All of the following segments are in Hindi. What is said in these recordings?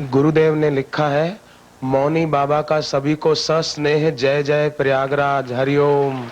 गुरुदेव ने लिखा है, मौनी बाबा का सभी को सस्नेह जय जय प्रयागराज। हरिओम।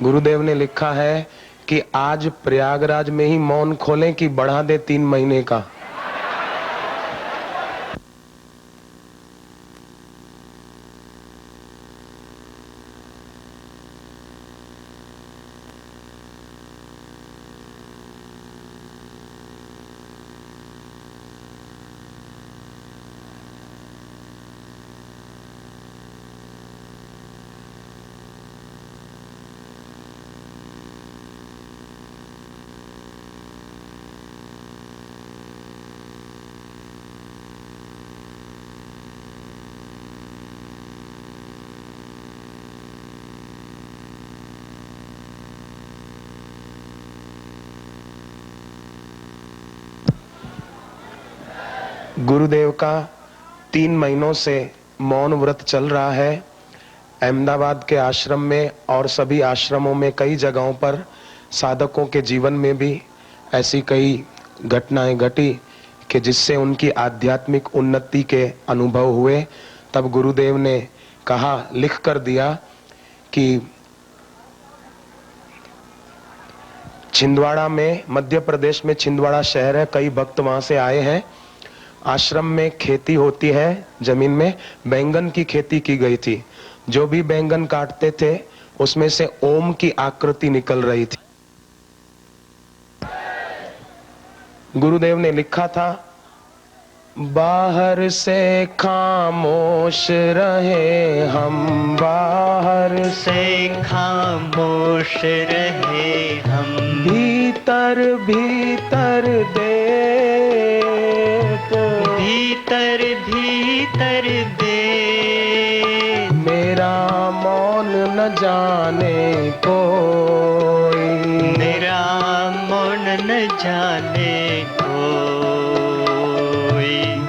गुरुदेव ने लिखा है कि आज प्रयागराज में ही मौन खोलें कि बढ़ा दे 3 महीने का। गुरुदेव का 3 महीनों से मौन व्रत चल रहा है। अहमदाबाद के आश्रम में और सभी आश्रमों में कई जगहों पर साधकों के जीवन में भी ऐसी कई घटनाएं घटी कि जिससे उनकी आध्यात्मिक उन्नति के अनुभव हुए। तब गुरुदेव ने कहा, लिख कर दिया कि छिंदवाड़ा में, मध्य प्रदेश में छिंदवाड़ा शहर है, कई भक्त वहां से आए हैं। आश्रम में खेती होती है, जमीन में बैंगन की खेती की गई थी। जो भी बैंगन काटते थे उसमें से ओम की आकृति निकल रही थी। गुरुदेव ने लिखा था, बाहर से खामोश रहे हम, बाहर से खामोश रहे हम, भीतर भीतर देख, भीतर भीतर देख, मेरा मौन न जाने कोई, मेरा मौन न जाने कोई,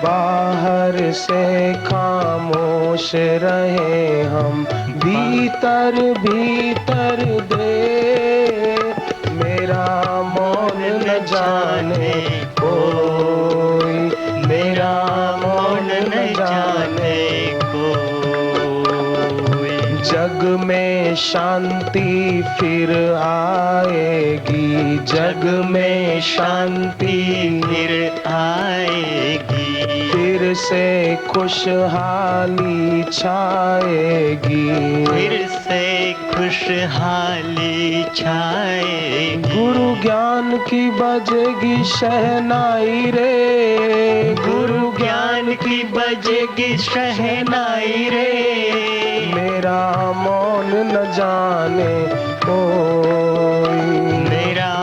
बाहर से खामोश रहे हम, भीतर भीतर देख, मेरा मौन न जाने कोई, मेरा मौन न जाने कोई। जग में शांति फिर आएगी, जग में शांति फिर आएगी, फिर से खुशहाली छाएगी, फिर से खुशहाली छाएगी। गुरु ज्ञान की बजेगी शहनाई रे, गुरु ज्ञान की बजेगी शहनाई रे, मेरा मौन न जाने कोई, मेरा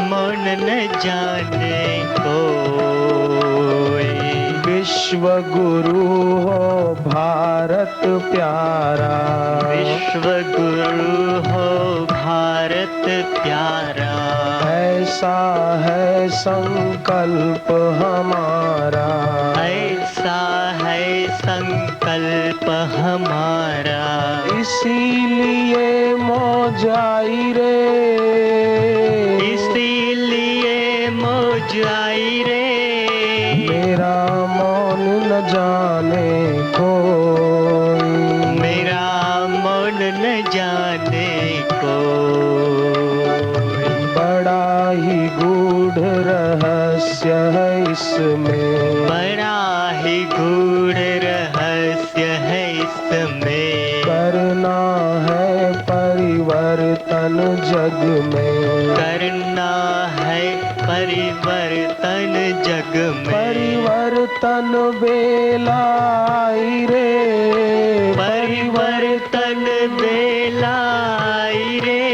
मौन न जाने कोई। विश्व गुरु हो भारत प्यारा, विश्व गुरु हो भारत प्यारा, ऐसा है संकल्प हमारा, ऐसा है संकल्प हमारा। इसीलिए मौज आई रे, इसीलिए मौज आई रे, मेरा मौन न जाने कोई, मेरा मौन न जाने कोई। बड़ा ही गूढ़ रहस्य है इसमें, बड़ा ही गूढ़ रहस्य है इसमें, करना है परिवर्तन जग में, करना है परिवर्तन जग में परिवर्तन बेलाई रे, परिवर्तन बेलाई रे,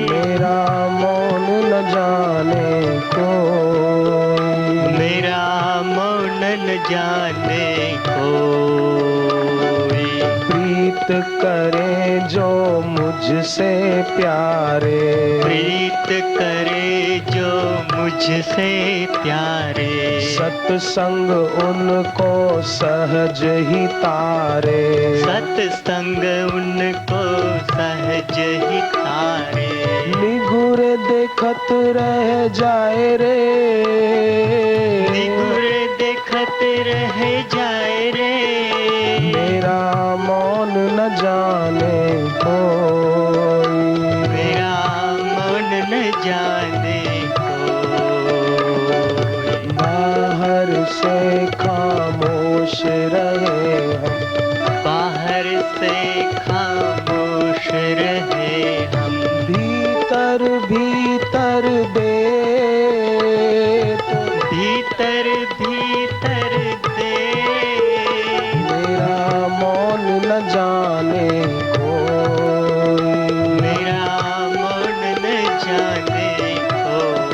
मेरा मौन न जाने कोई, मेरा मौन न जाने कोई। प्रीत करे जो मुझसे प्यारे, प्रीत करे जो मुझसे प्यारे, सत्संग उनको सहज ही तारे, सत्संग उनको सहज ही तारे। निगुर देखत रह जाए रे, निगुर देखत रह जाए रे, मेरा मौन न जाने कोई, मेरा मौन न जाने कोई। बाहर से खामोश रहे हम, बाहर से खामोश रहे हम, भीतर भीतर देत, भीतर भीतर दे, मेरा मौन न जाने कोई, मेरा मौन न जाने कोई।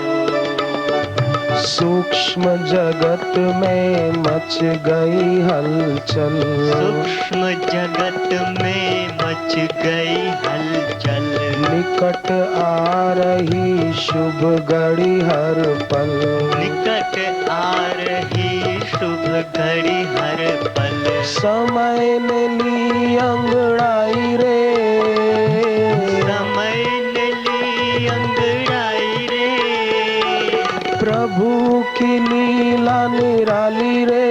सूक्ष्म जगत में मच गई हलचल, सूक्ष्म जगत में मच गई हलचल, निकट आ रही शुभ घड़ी हर पल, निकट आ रही शुभ घड़ी हर पल। समय ने ली अंगड़ाई रे, समय ने ली अंगड़ाई रे, प्रभु की लीला निराली रे,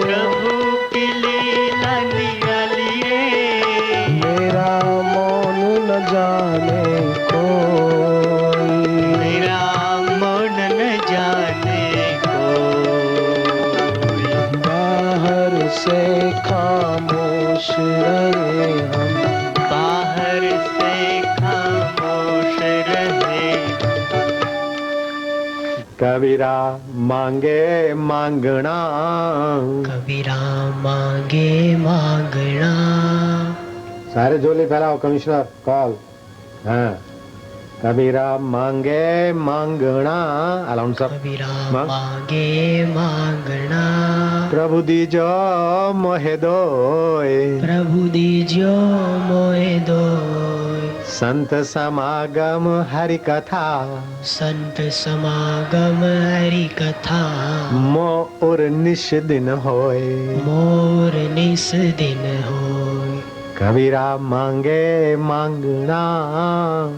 प्रभु की लीला निराली रे, मेरा मौन न जाने कोई, मेरा मौन न जाने कोई। बाहर से खामोश रहे हम, बाहर से खामोश रहे। कबीरा मांगे मांगना, कबीरा मांगे मांगना। सारे झोली फैलाओ कमिश्नर कॉल। हाँ कबीरा मांगे मांगना, अलाउंसर कबीरा मांग। मांगे मांगना, प्रभु दीजो मोहे दोय, प्रभु दीजो मोहे दोय। संत समागम हरि कथा, संत समागम हरि कथा, मोर निश दिन होय। मोर निस दिन होय। कबीरा मांगे मांगना,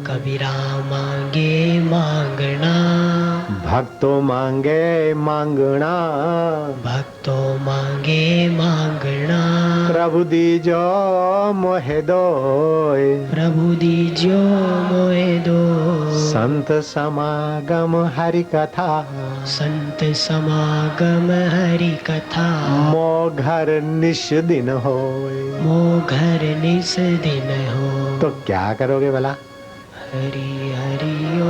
कबीरा मांगे मांगना, भक्तों मांगे मांगना, भक्तों मांगे मांगना। प्रभु दीजो मोहे दोय, प्रभु दीजो मोहे दोय। संत समागम हरि कथा, संत समागम हरि कथा, मो घर निश दिन होय। मो घर निस दिन हो। तो क्या करोगे भला? हरि हरि ओ,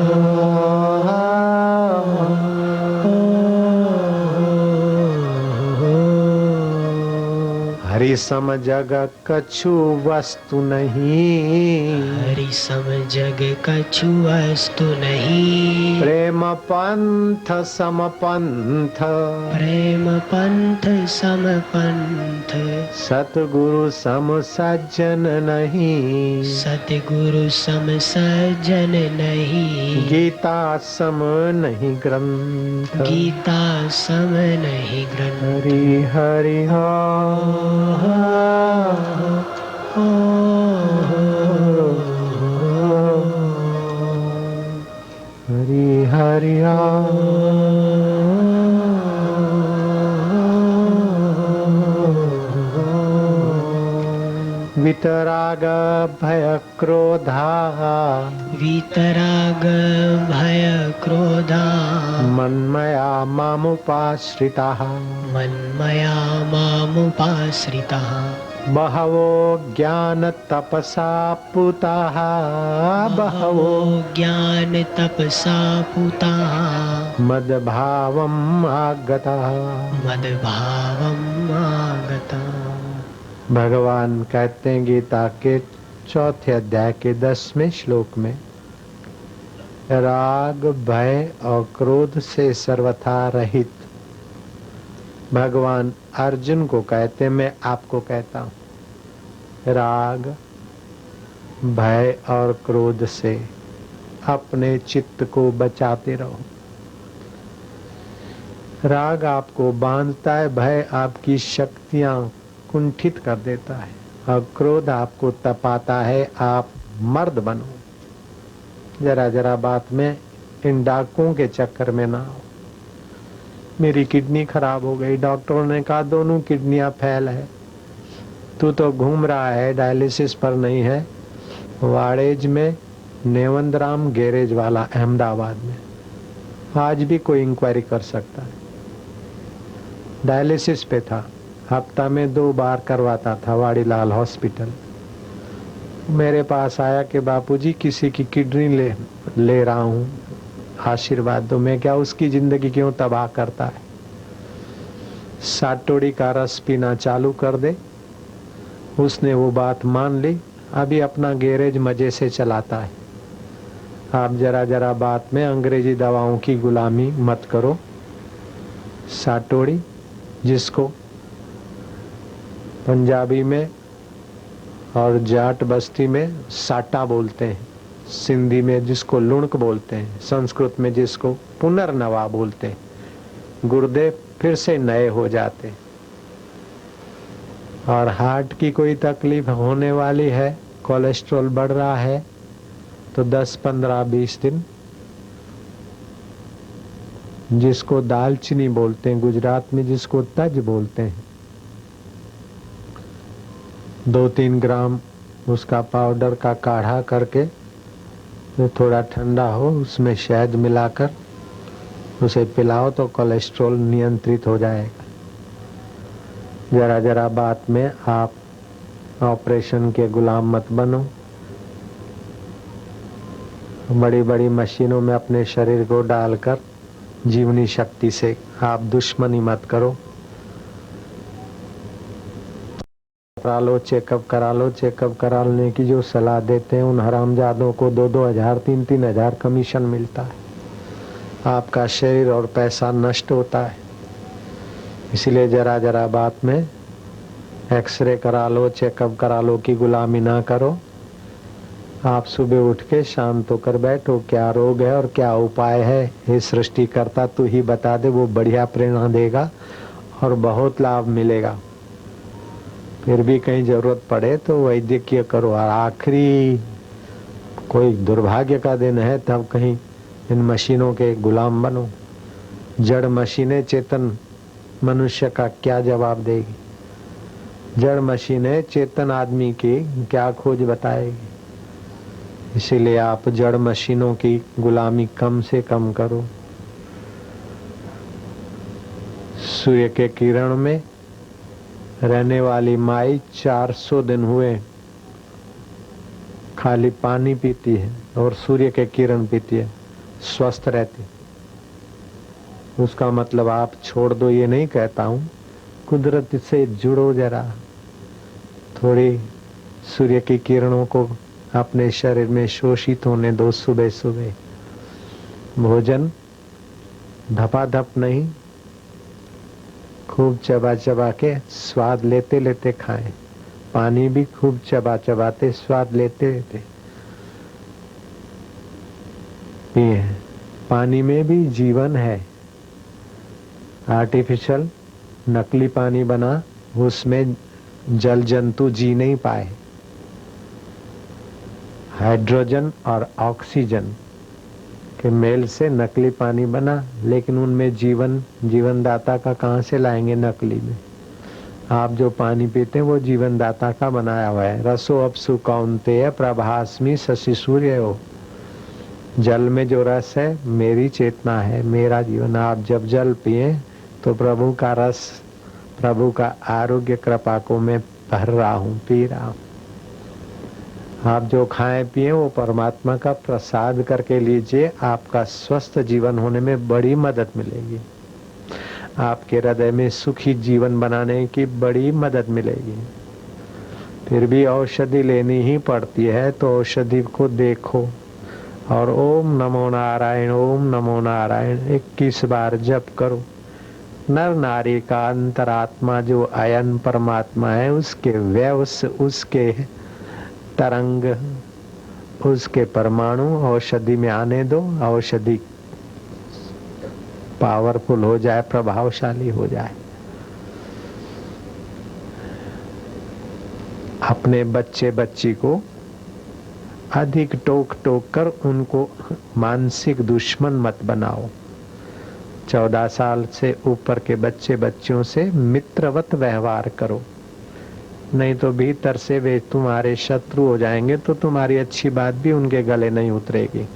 हरि सम जग कछु वस्तु नहीं, हरि सम जग कछु वस्तु नहीं। प्रेम पंथ सम पंथ, प्रेम पंथ सम पंथ, सतगुरु सम सज्जन नहीं। सतगुरु सम सज्जन नहीं। गीता सम नहीं ग्रंथ, गीता सम नहीं ग्रंथ। हरि हरि हो, हरि हरि वितराग भय क्रोधा, वीतराग भय क्रोधा, मन्मया मामुपाश्रिताः, मन्मया मामुपाश्रिताः। बहवो ज्ञान तपसा पूताः बहवो ज्ञान तपसा पूताः मद्भावम् आगताः। मद्भावम् आगताः। भगवान कहते हैं गीता के चौथे अध्याय के 10वें श्लोक में, राग भय और क्रोध से सर्वथा रहित। भगवान अर्जुन को कहते, मैं आपको कहता हूं, राग भय और क्रोध से अपने चित्त को बचाते रहो। राग आपको बांधता है, भय आपकी शक्तियां कुंठित कर देता है और क्रोध आपको तपाता है। आप मर्द बनो। जरा जरा बात में इन डाकुओं के चक्कर में ना हो। मेरी किडनी खराब हो गई, डॉक्टरों ने कहा दोनों किडनियां फेल है, तू तो घूम रहा है, डायलिसिस पर नहीं है। वाड़ेज में नेवंदराम गैरेज वाला अहमदाबाद में, आज भी कोई इंक्वायरी कर सकता है। डायलिसिस पे था, हफ्ता में 2 बार करवाता था, वाड़ीलाल हॉस्पिटल। मेरे पास आया कि बापूजी किसी की किडनी ले रहा हूं, आशीर्वाद दो। मैं क्या उसकी जिंदगी क्यों तबाह करता है। साटोड़ी का रस पीना चालू कर दे। उसने वो बात मान ली, अभी अपना गैरेज मजे से चलाता है। आप जरा जरा बात में अंग्रेजी दवाओं की गुलामी मत करो। साटोड़ी, जिसको पंजाबी में और जाट बस्ती में साटा बोलते हैं, सिंधी में जिसको लुणक बोलते हैं, संस्कृत में जिसको पुनर्नवा बोलते हैं, गुर्दे फिर से नए हो जाते हैं। और हार्ट की कोई तकलीफ होने वाली है, कोलेस्ट्रॉल बढ़ रहा है, तो 10, 15, 20 दिन जिसको दालचीनी बोलते हैं, गुजरात में जिसको तज बोलते हैं, 2-3 ग्राम उसका पाउडर का काढ़ा करके, तो थोड़ा ठंडा हो, उसमें शहद मिलाकर उसे पिलाओ तो कोलेस्ट्रॉल नियंत्रित हो जाएगा। जरा जरा बात में आप ऑपरेशन के गुलाम मत बनो। बड़ी बड़ी मशीनों में अपने शरीर को डालकर जीवनी शक्ति से आप दुश्मनी मत करो। करा लो, चेकअप करा लो। चेकअप कराने की जो सलाह देते हैं उन हरामजादों को 2-2 हजार 3-3 हजार कमीशन मिलता है। आपका शरीर और पैसा नष्ट होता है। इसलिए जरा जरा बात में एक्सरे करा लो, चेकअप करा लो की गुलामी ना करो। आप सुबह उठ के शांत होकर बैठो, क्या रोग है और क्या उपाय है, ये सृष्टिकर्ता तू ही बता दे। वो बढ़िया प्रेरणा देगा और बहुत लाभ मिलेगा। फिर भी कहीं जरूरत पड़े तो वैद्यकीय करो। और आखिरी कोई दुर्भाग्य का दिन है तब कहीं इन मशीनों के गुलाम बनो। जड़ मशीनें चेतन मनुष्य का क्या जवाब देगी। जड़ मशीनें चेतन आदमी की क्या खोज बताएगी। इसीलिए आप जड़ मशीनों की गुलामी कम से कम करो। सूर्य के किरण में रहने वाली माई 400 दिन हुए खाली पानी पीती है और सूर्य के किरण पीती है, स्वस्थ रहती। उसका मतलब आप छोड़ दो ये नहीं कहता हूं, कुदरत से जुड़ो। जरा थोड़ी सूर्य की किरणों को अपने शरीर में शोषित होने दो। सुबह सुबह भोजन धपाधप नहीं, खूब चबा चबा के स्वाद लेते लेते खाएं। पानी भी खूब चबा चबाते स्वाद लेते लेते पिए। पानी में भी जीवन है। आर्टिफिशियल नकली पानी बना, उसमें जल जंतु जी नहीं पाए। हाइड्रोजन और ऑक्सीजन के मेल से नकली पानी बना, लेकिन उनमें जीवनदाता का कहां से लाएंगे नकली में। आप जो पानी पीते हैं वो जीवनदाता का बनाया हुआ है। रसो अपसु कौन्तेय प्रभास्मि शशि सूर्य हो। जल में जो रस है मेरी चेतना है, मेरा जीवन। आप जब जल पिए तो प्रभु का रस, प्रभु का आरोग्य कृपा को मैं कर रहा हूं, पी रहा हूं। आप जो खाएं पिए वो परमात्मा का प्रसाद करके लीजिए, आपका स्वस्थ जीवन होने में बड़ी मदद मिलेगी, आपके हृदय में सुखी जीवन बनाने की बड़ी मदद मिलेगी। फिर भी औषधि लेनी ही पड़ती है, तो औषधि को देखो और ओम नमो नारायण, ओम नमो नारायण 21 बार जप करो। नर नारी का अंतरात्मा जो अयन परमात्मा है, उसके व्यवस, उसके तरंग, उसके परमाणु औषधि में आने दो। औषधि पावरफुल हो जाए, प्रभावशाली हो जाए। अपने बच्चे बच्ची को अधिक टोक टोक कर उनको मानसिक दुश्मन मत बनाओ। 14 साल से ऊपर के बच्चे बच्चियों से मित्रवत व्यवहार करो, नहीं तो भीतर से वे तुम्हारे शत्रु हो जाएंगे, तो तुम्हारी अच्छी बात भी उनके गले नहीं उतरेगी।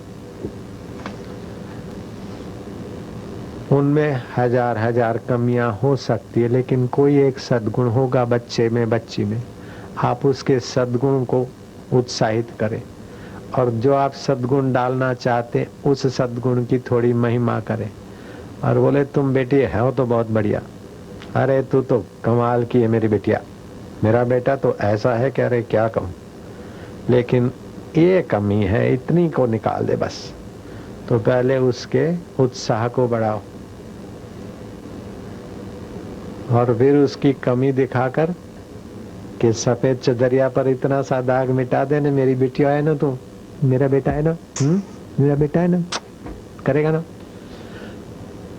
उनमें हजार हजार कमियां हो सकती है, लेकिन कोई एक सद्गुण होगा बच्चे में, बच्ची में। आप उसके सद्गुण को उत्साहित करें, और जो आप सद्गुण डालना चाहते उस सद्गुण की थोड़ी महिमा करें, और बोले तुम बेटी हो तो बहुत बढ़िया, अरे तू तो कमाल की है मेरी बेटिया, मेरा बेटा तो ऐसा है कि अरे क्या कहूं, लेकिन ये कमी है, इतनी को निकाल दे बस। तो पहले उसके उत्साह को बढ़ाओ और फिर उसकी कमी दिखाकर कि सफेद चदरिया पर इतना सा दाग मिटा देने, मेरी बेटिया है ना, तू मेरा बेटा है ना, मेरा बेटा है ना, करेगा ना।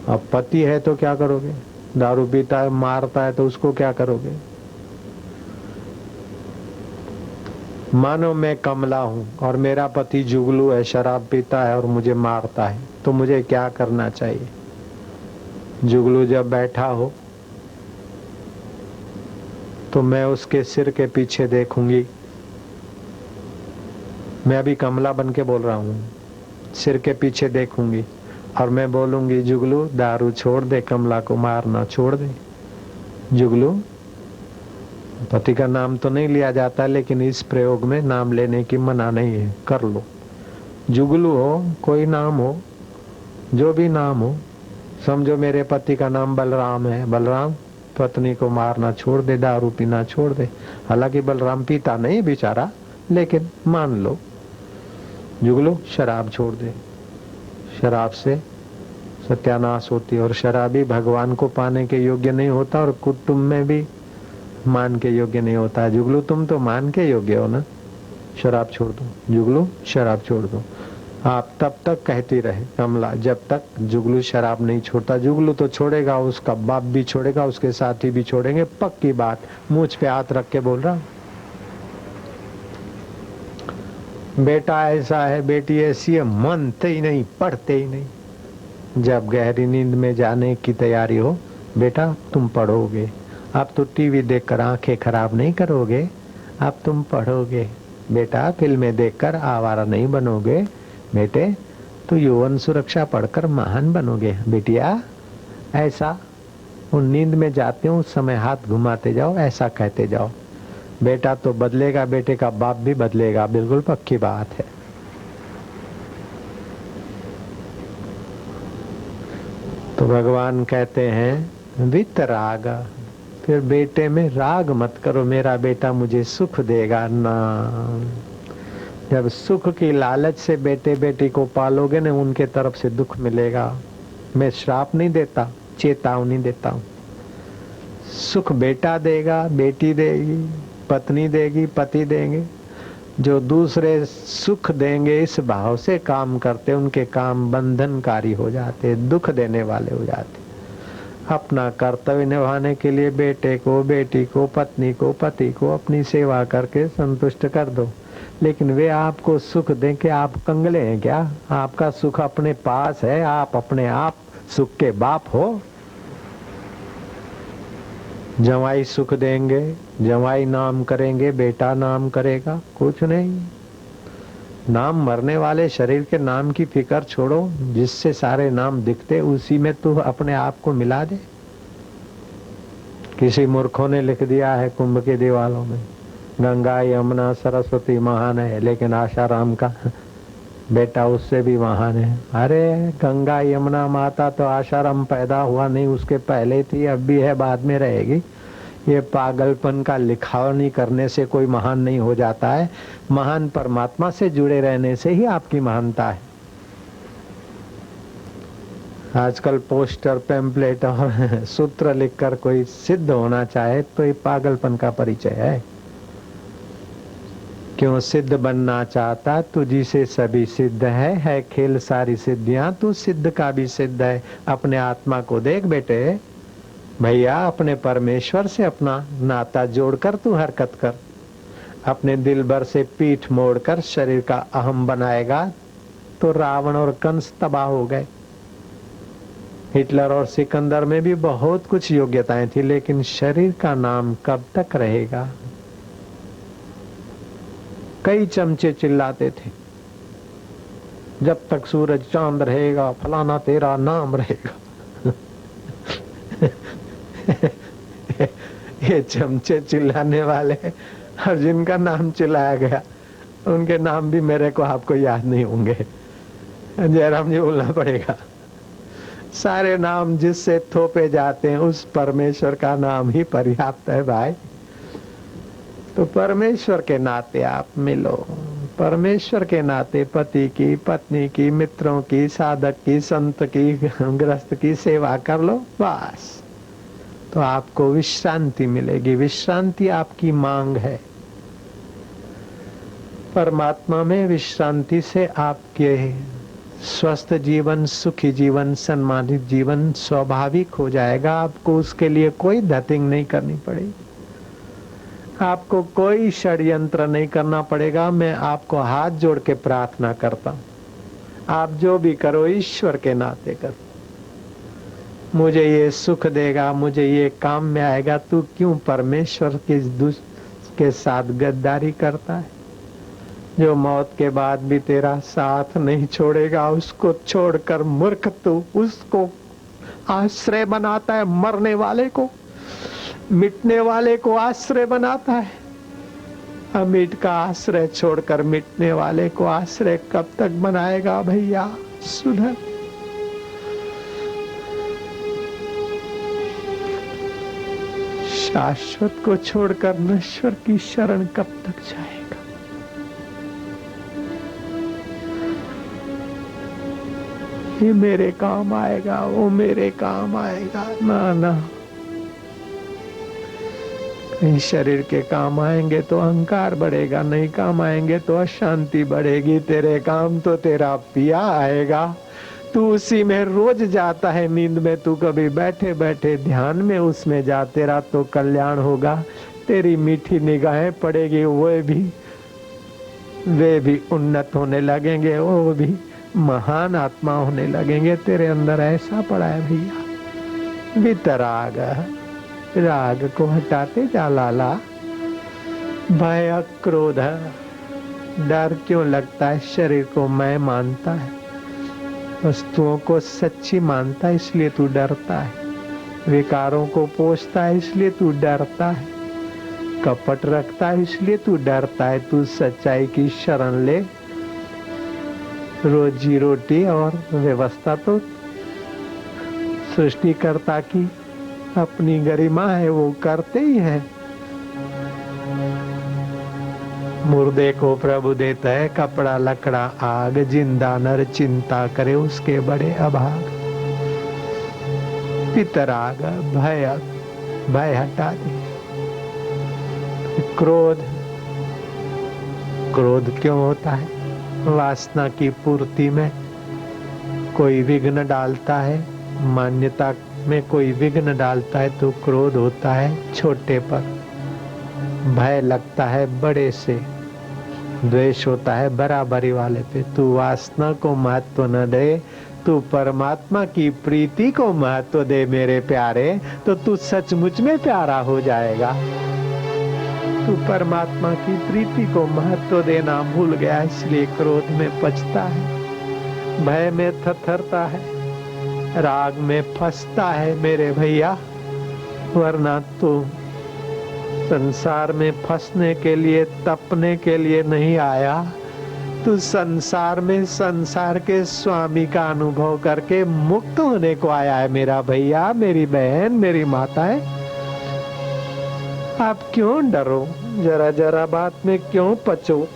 अब पति है तो क्या करोगे, दारू पीता है, मारता है, तो उसको क्या करोगे। मानो मैं कमला हूं और मेरा पति जुगलू है, शराब पीता है और मुझे मारता है, तो मुझे क्या करना चाहिए। जुगलू जब बैठा हो तो मैं उसके सिर के पीछे देखूंगी, मैं अभी कमला बन के बोल रहा हूं, सिर के पीछे देखूंगी और मैं बोलूंगी जुगलू दारू छोड़ दे, कमला को मारना छोड़ दे। जुगलू, पति का नाम तो नहीं लिया जाता, लेकिन इस प्रयोग में नाम लेने की मना नहीं है, कर लो। जुगलू हो, कोई नाम हो, जो भी नाम हो, समझो मेरे पति का नाम बलराम है, बलराम पत्नी को मारना छोड़ दे, दारू पीना छोड़ दे। हालांकि बलराम पीता नहीं बेचारा, लेकिन मान लो जुगलू शराब छोड़ दे, शराब से सत्यानाश होती है, और शराबी भगवान को पाने के योग्य नहीं होता और कुटुंब में भी मान के योग्य नहीं होता है। जुगलू तुम तो मान के योग्य हो ना, शराब छोड़ दो, जुगलू शराब छोड़ दो। आप तब तक कहती रहे कमला, जब तक जुगलू शराब नहीं छोड़ता। जुगलू तो छोड़ेगा, उसका बाप भी छोड़ेगा, उसके साथी भी छोड़ेंगे, पक्की बात, मुझ पे हाथ रख के बोल रहा। बेटा ऐसा है, बेटी ऐसी है, मानते ही नहीं, पढ़ते ही नहीं। जब गहरी नींद में जाने की तैयारी हो, बेटा तुम पढ़ोगे, अब तो टीवी देखकर आंखें खराब नहीं करोगे, अब तुम पढ़ोगे। बेटा फिल्में देखकर आवारा नहीं बनोगे, बेटे तो यौवन सुरक्षा पढ़कर महान बनोगे। बेटिया ऐसा, उन नींद में जाते हो उस समय हाथ घुमाते जाओ, ऐसा कहते जाओ। बेटा तो बदलेगा, बेटे का बाप भी बदलेगा, बिल्कुल पक्की बात है। तो भगवान कहते हैं वितराग, फिर बेटे में राग मत करो, मेरा बेटा मुझे सुख देगा ना। जब सुख की लालच से बेटे बेटी को पालोगे ना, उनके तरफ से दुख मिलेगा। मैं श्राप नहीं देता, चेतावनी देता हूं। सुख बेटा देगा, बेटी देगी, पत्नी देगी, पति देंगे। जो दूसरे सुख देंगे इस भाव से काम करते, उनके काम बंधनकारी हो जाते, दुख देने वाले हो जाते। अपना कर्तव्य निभाने के लिए बेटे को, बेटी को, पत्नी को, पति को अपनी सेवा करके संतुष्ट कर दो। लेकिन वे आपको सुख दें कि आप कंगले हैं क्या? आपका सुख अपने पास है, आप अपने आप सुख के बाप हो। जवाई सुख देंगे, जवाई नाम करेंगे, बेटा नाम करेगा, कुछ नहीं। नाम मरने वाले शरीर के नाम की फिक्र छोड़ो, जिससे सारे नाम दिखते उसी में तू अपने आप को मिला दे। किसी मूर्खों ने लिख दिया है कुंभ की दीवारों में गंगा यमुना सरस्वती महान है, लेकिन आशाराम का बेटा उससे भी महान है। अरे गंगा यमुना माता तो आशाराम पैदा हुआ नहीं, उसके पहले थी, अब भी है, बाद में रहेगी। ये पागलपन का लिखावनी करने से कोई महान नहीं हो जाता है। महान परमात्मा से जुड़े रहने से ही आपकी महानता है। आजकल पोस्टर पैम्पलेट और सूत्र लिखकर कोई सिद्ध होना चाहे तो ये पागलपन का परिचय है। क्यों सिद्ध बनना चाहता, तुझी से सभी सिद्ध है खेल सारी सिद्धियां, तू सिद्ध का भी सिद्ध है। अपने आत्मा को देख बेटे भैया, अपने परमेश्वर से अपना नाता जोड़कर तू हरकत कर। अपने दिल भर से पीठ मोड़कर शरीर का अहम बनाएगा तो रावण और कंस तबाह हो गए। हिटलर और सिकंदर में भी बहुत कुछ योग्यताएं थी, लेकिन शरीर का नाम कब तक रहेगा। कई चमचे चिल्लाते थे जब तक सूरज चांद रहेगा फलाना तेरा नाम रहेगा। ये चमचे चिल्लाने वाले और जिनका नाम चिल्लाया गया उनके नाम भी मेरे को आपको याद नहीं होंगे। जयराम जी बोलना पड़ेगा। सारे नाम जिससे थोपे जाते हैं उस परमेश्वर का नाम ही पर्याप्त है भाई। तो परमेश्वर के नाते आप मिलो, परमेश्वर के नाते पति की, पत्नी की, मित्रों की, साधक की, संत की, गृहस्थ की सेवा कर लो, बस तो आपको विश्रांति मिलेगी। विश्रांति आपकी मांग है। परमात्मा में विश्रांति से आपके स्वस्थ जीवन, सुखी जीवन, सम्मानित जीवन स्वाभाविक हो जाएगा। आपको उसके लिए कोई धतिंग नहीं करनी पड़ेगी, आपको कोई षड्यंत्र नहीं करना पड़ेगा। मैं आपको हाथ जोड़ के प्रार्थना करता हूँ, आप जो भी करो ईश्वर के नाते करो। मुझे ये सुख देगा, मुझे ये काम में आएगा, तू क्यों परमेश्वर के साथ गद्दारी करता है। जो मौत के बाद भी तेरा साथ नहीं छोड़ेगा उसको छोड़कर मूर्ख तू उसको आश्रय बनाता है। मरने वाले को, मिटने वाले को आश्रय बनाता है। अमीट का आश्रय छोड़कर मिटने वाले को आश्रय कब तक बनाएगा भैया, सुधर। शाश्वत को छोड़कर नश्वर की शरण कब तक जाएगा। ये मेरे काम आएगा, वो मेरे काम आएगा, ना ना। कहीं शरीर के काम आएंगे तो अहंकार बढ़ेगा, नहीं काम आएंगे तो अशांति बढ़ेगी। तेरे काम तो तेरा पिया आएगा, तू उसी में रोज जाता है नींद में। तू कभी बैठे बैठे ध्यान में उसमें जा, तेरा तो कल्याण होगा। तेरी मीठी निगाहें पड़ेगी, वे भी उन्नत होने लगेंगे, वो भी महान आत्मा होने लगेंगे। तेरे अंदर ऐसा पड़ा है भैया। वितराग, राग को हटाते जा लाला। भय, क्रोध, डर क्यों लगता है? शरीर को मैं मानता है, वस्तुओं को सच्ची मानता है इसलिए तू डरता है। विकारों को पोषता है इसलिए तू डरता है। कपट रखता है इसलिए तू डरता है। तू सच्चाई की शरण ले। रोजी रोटी और व्यवस्था तो सृष्टिकर्ता की अपनी गरिमा है, वो करते ही है। मुर्दे को प्रभु देता है कपड़ा लकड़ा आग, जिंदा नर चिंता करे उसके बड़े अभाग। पितराग, भय हटा दे। क्रोध क्यों होता है? वासना की पूर्ति में कोई विघ्न डालता है, मान्यता में कोई विघ्न डालता है तो क्रोध होता है छोटे पर। भय लगता है बड़े से, द्वेष होता है बराबरी वाले पे। तू वासना को महत्व न दे, तू परमात्मा की प्रीति को महत्व दे मेरे प्यारे, तो तू सचमुच में प्यारा हो जाएगा। तू परमात्मा की प्रीति को महत्व देना भूल गया, इसलिए क्रोध में पचता है, भय में थरथरता है, राग में फंसता है। मेरे भैया वरना तू संसार में फंसने के लिए, तपने के लिए नहीं आया। तू संसार में संसार के स्वामी का अनुभव करके मुक्त होने को आया है। मेरा भैया, मेरी बहन, मेरी माताएं, आप क्यों डरो? जरा जरा बात में क्यों पचो?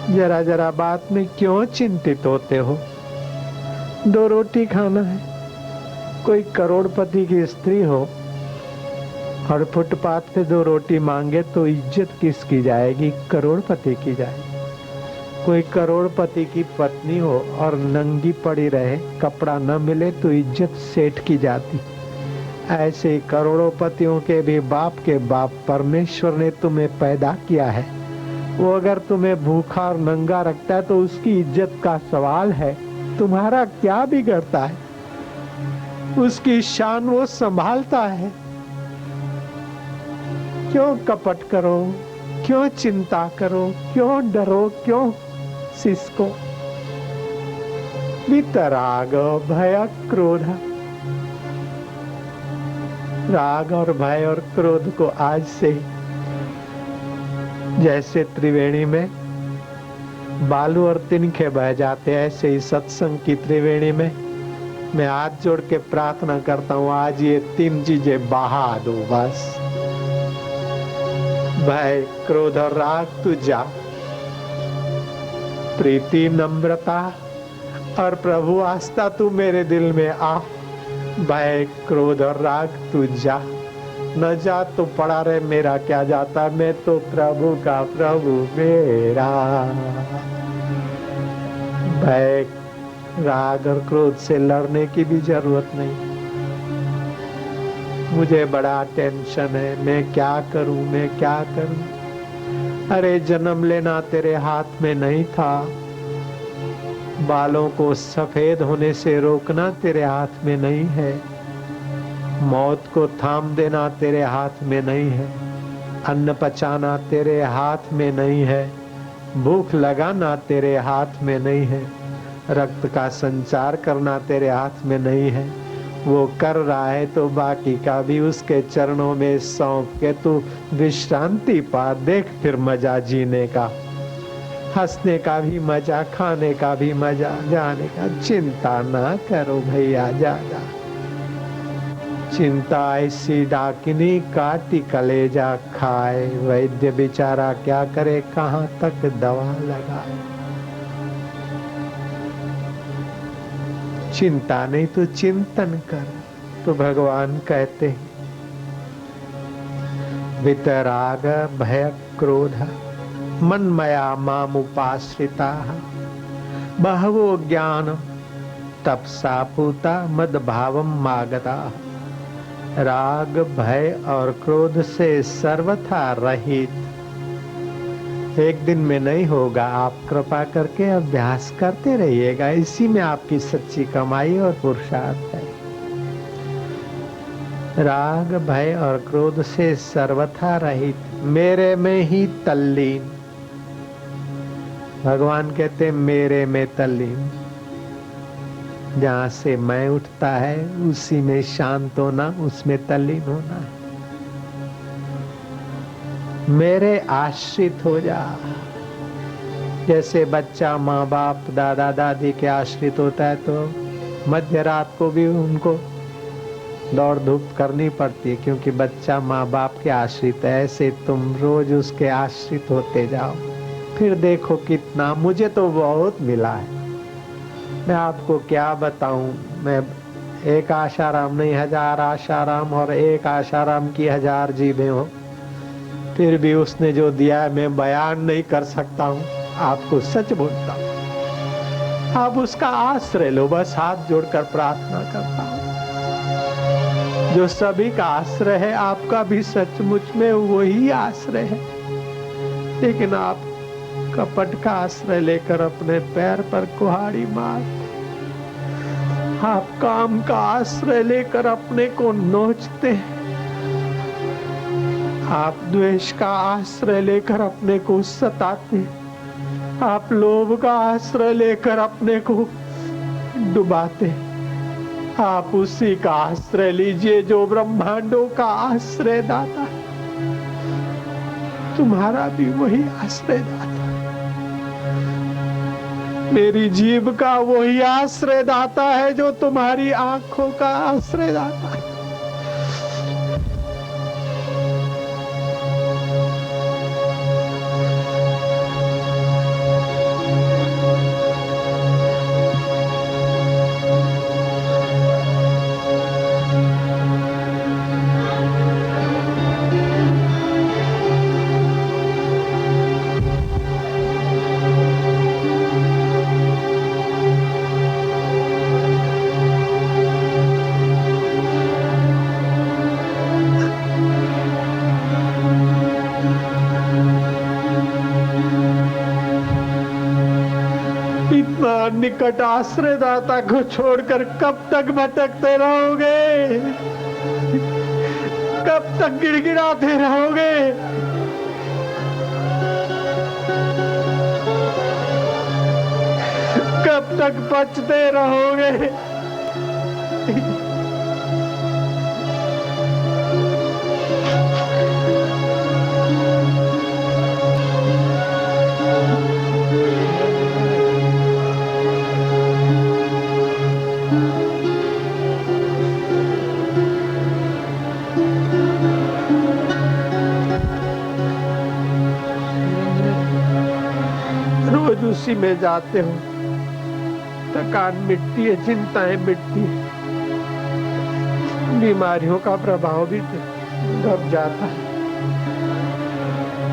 जरा जरा बात में क्यों चिंतित होते हो? 2 रोटी खाना है। कोई करोड़पति की स्त्री हो और फुटपाथ पे 2 रोटी मांगे तो इज्जत किसकी जाएगी? करोड़पति की जाएगी। कोई करोड़पति की पत्नी हो और नंगी पड़ी रहे, कपड़ा न मिले तो इज्जत सेठ की जाती। ऐसे ही करोड़पतियों के भी बाप के बाप परमेश्वर ने तुम्हें पैदा किया है। वो अगर तुम्हें भूखा और नंगा रखता है तो उसकी इज्जत का सवाल है। तुम्हारा क्या बिगड़ता है? उसकी शान वो संभालता है। क्यों कपट करो? क्यों चिंता करो? क्यों डरो? क्यों सिसको? वितराग भय क्रोध। राग और भय और क्रोध को आज से ही, जैसे त्रिवेणी में बालू और तिनके बह जाते, ऐसे ही सत्संग की त्रिवेणी में मैं हाथ जोड़ के प्रार्थना करता हूँ, आज ये 3 चीजें बहा दो बस। भय, क्रोध और राग तू जा। प्रीति, नम्रता और प्रभु आस्था तू मेरे दिल में आ। भय, क्रोध और राग तू जा। न जा तो पड़ा रहे, मेरा क्या जाता, मैं तो प्रभु का प्रभु मेरा। भय, राग और क्रोध से लड़ने की भी जरूरत नहीं। मुझे बड़ा टेंशन है, मैं क्या करूं, मैं क्या करूं। अरे जन्म लेना तेरे हाथ में नहीं था, बालों को सफेद होने से रोकना तेरे हाथ में नहीं है, मौत को थाम देना तेरे हाथ में नहीं है, अन्न पचाना तेरे हाथ में नहीं है, भूख लगाना तेरे हाथ में नहीं है, रक्त का संचार करना तेरे हाथ में नहीं है। वो कर रहा है तो बाकी का भी उसके चरणों में सौंप के तू विश्रांति पा। देख फिर मजा जीने का, हंसने का भी मजा, खाने का भी मजा, जाने का। चिंता ना करो भैया ज्यादा। चिंता ऐसी डाकिनी काटी कलेजा खाए, वैद्य बेचारा क्या करे, कहाँ तक दवा लगाए। चिंता नहीं तो चिंतन कर। तो भगवान कहते हैं वितराग भय क्रोध मन्मया मामुपाश्रिता बहवो ज्ञान तपसा पूता मद भावम मागता। राग भय और क्रोध से सर्वथा रहित। एक दिन में नहीं होगा, आप कृपा करके अभ्यास करते रहिएगा, इसी में आपकी सच्ची कमाई और पुरुषार्थ है। राग भय और क्रोध से सर्वथा रहित, मेरे में ही तल्लीन। भगवान कहते मेरे में तल्लीन। जहाँ से मैं उठता है उसी में शांत होना, उसमें तल्लीन होना है। मेरे आश्रित हो जा। जैसे बच्चा माँ बाप दादा दादी के आश्रित होता है तो मध्य रात को भी उनको दौड़ धूप करनी पड़ती है, क्योंकि बच्चा माँ बाप के आश्रित है। ऐसे तुम रोज उसके आश्रित होते जाओ, फिर देखो कितना। मुझे तो बहुत मिला है, मैं आपको क्या बताऊं। मैं एक आशाराम नहीं, 1000 आशाराम और एक आशाराम की 1000 जीभें हो, फिर भी उसने जो दिया है मैं बयान नहीं कर सकता हूँ। आपको सच बोलता हूँ, आप उसका आश्रय लो। बस हाथ जोड़कर प्रार्थना करता हूँ। जो सभी का आश्रय है, आपका भी सचमुच में वही आश्रय है। लेकिन आप कपट का आश्रय लेकर अपने पैर पर कुहाड़ी मारते, आप काम का आश्रय लेकर अपने को नोचते हैं, आप द्वेष का आश्रय लेकर अपने को सताते, आप लोभ का आश्रय लेकर अपने को डुबाते, आप उसी का आश्रय लीजिए जो ब्रह्मांडों का आश्रय दाता है। तुम्हारा भी वही आश्रय दाता है। मेरी जीभ का वही आश्रय दाता है जो तुम्हारी आंखों का आश्रय दाता है। निकट आश्रय दाता को छोड़कर कब तक भटकते रहोगे? कब तक गिड़गिड़ाते रहोगे? कब तक बचते रहोगे? उसी में जाते हो, थकान मिटती है, चिंताएं मिटती है, बीमारियों का प्रभाव भी दब जाता है।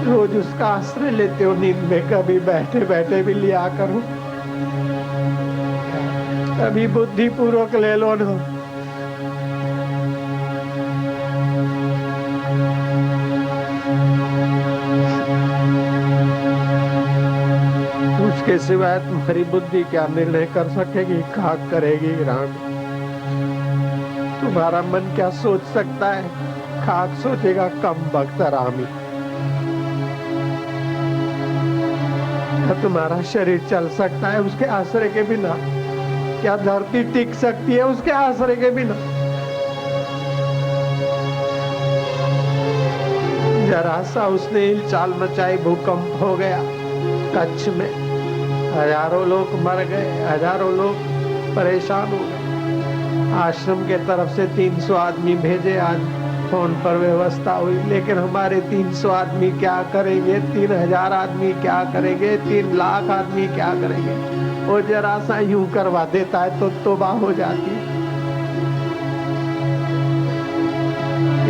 रोज उसका आश्रय लेते हो, नींद में कभी बैठे बैठे भी लिया करो, कभी बुद्धि पूर्वक ले लो ना। उसके सिवाय तुम्हारी बुद्धि क्या निर्णय कर सकेगी? क्या करेगी राम? तुम्हारा मन क्या सोच सकता है? खाक सोचेगा कम वक्त रामी। क्या तुम्हारा शरीर चल सकता है उसके आश्रय के बिना? क्या धरती टिक सकती है उसके आश्रय के बिना? जरा सा उसने हिलचाल मचाई, भूकंप हो गया कच्छ में, हजारों लोग मर गए, हजारों लोग परेशान हो गए। आश्रम के तरफ से 300 आदमी भेजे, आज फोन पर व्यवस्था हुई, लेकिन हमारे 300 आदमी क्या करेंगे? 3000 आदमी क्या करेंगे? 3 लाख आदमी क्या करेंगे? वो जरा सा यूं करवा देता है तो तौबा हो जाती।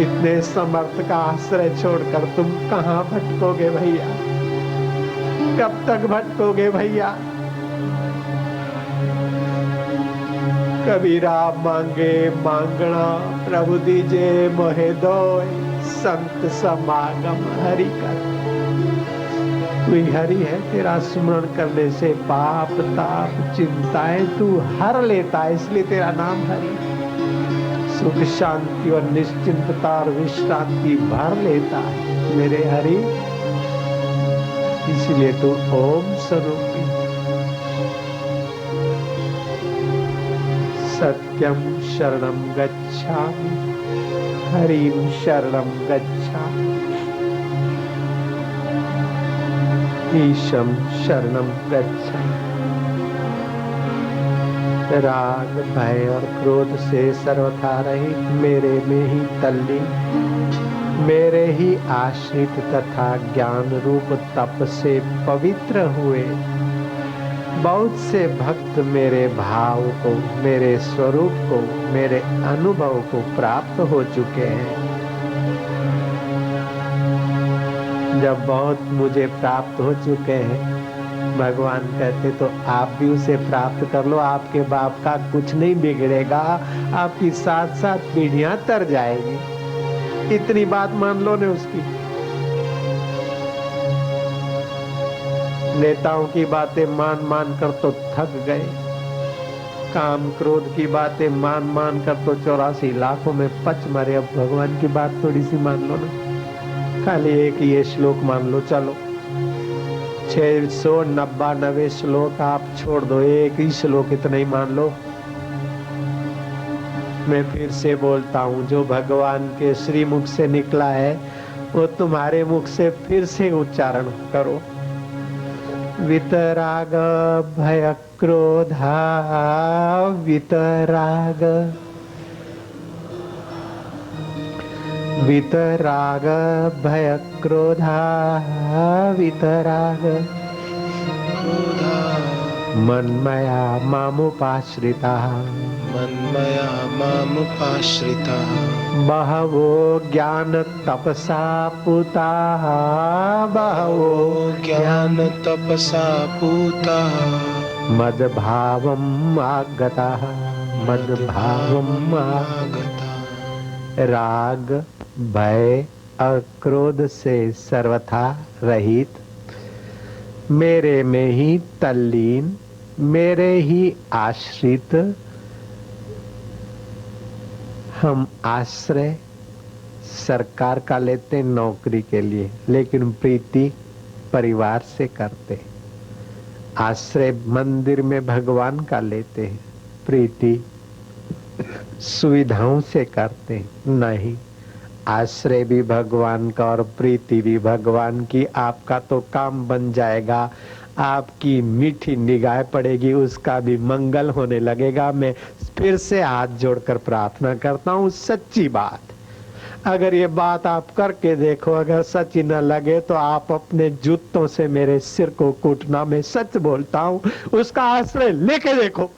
इतने समर्थ का आश्रय छोड़कर तुम कहाँ भटकोगे भैया? कब तक भटकोगे भैया? कबीरा मांगे मांगना प्रभु दीजे मोहे दोय, संत समागम हरि कर। तू ही हरि है, तेरा स्मरण करने से पाप ताप चिंताएं तू हर लेता है, इसलिए तेरा नाम हरि। सुख शांति और निश्चिंतता और विश्रांति भर लेता है मेरे हरि, इसलिए तू ओम स्वरूपी। सत्यम शरणम गच्छामि, हरिम शरणम गच्छामि, ईशम शरणम गच्छामि। राग भय और क्रोध से सर्वथा रहित, मेरे में ही तल्लीन, मेरे ही आश्रित तथा ज्ञान रूप तप से पवित्र हुए बहुत से भक्त मेरे भाव को, मेरे स्वरूप को, मेरे अनुभव को प्राप्त हो चुके हैं। जब बहुत मुझे प्राप्त हो चुके हैं, भगवान कहते तो आप भी उसे प्राप्त कर लो, आपके बाप का कुछ नहीं बिगड़ेगा, आपकी 7-7 पीढ़ियां तर जाएगी। इतनी बात मान लो ने उसकी। नेताओं की बातें मान मान कर तो थक गए, काम क्रोध की बातें मान मान कर तो 84 लाखों में पच मरे। अब भगवान की बात थोड़ी सी मान लो ना, खाली एक ये श्लोक मान लो। चलो 699 श्लोक आप छोड़ दो, एक ही श्लोक इतना ही मान लो। मैं फिर से बोलता हूँ, जो भगवान के श्रीमुख से निकला है वो तुम्हारे मुख से फिर से उच्चारण करो। वितराग भय क्रोधा, वितराग वितराग भय क्रोधा, वितराग मन्मया मामुपाश्रिता, मन्मया मामुपाश्रिता, बहवो ज्ञान तपसा पूता, बहवो ज्ञान तपसा पूता, मद्भावम् आगता, मद्भावम् आगता। राग भय और क्रोध से सर्वथा रहित, मेरे में ही तल्लीन, मेरे ही आश्रित, हम आश्रय सरकार का लेते नौकरी के लिए, लेकिन प्रीति परिवार से करते। आश्रय मंदिर में भगवान का लेते हैं, प्रीति सुविधाओं से करते नहीं। आश्रय भी भगवान का और प्रीति भी भगवान की। आपका तो काम बन जाएगा, आपकी मीठी निगाह पड़ेगी, उसका भी मंगल होने लगेगा। मैं फिर से हाथ जोड़कर प्रार्थना करता हूँ, सच्ची बात, अगर ये बात आप करके देखो, अगर सच्ची न लगे तो आप अपने जूतों से मेरे सिर को कूटना। मैं सच बोलता हूँ, उसका आश्रय लेके देखो।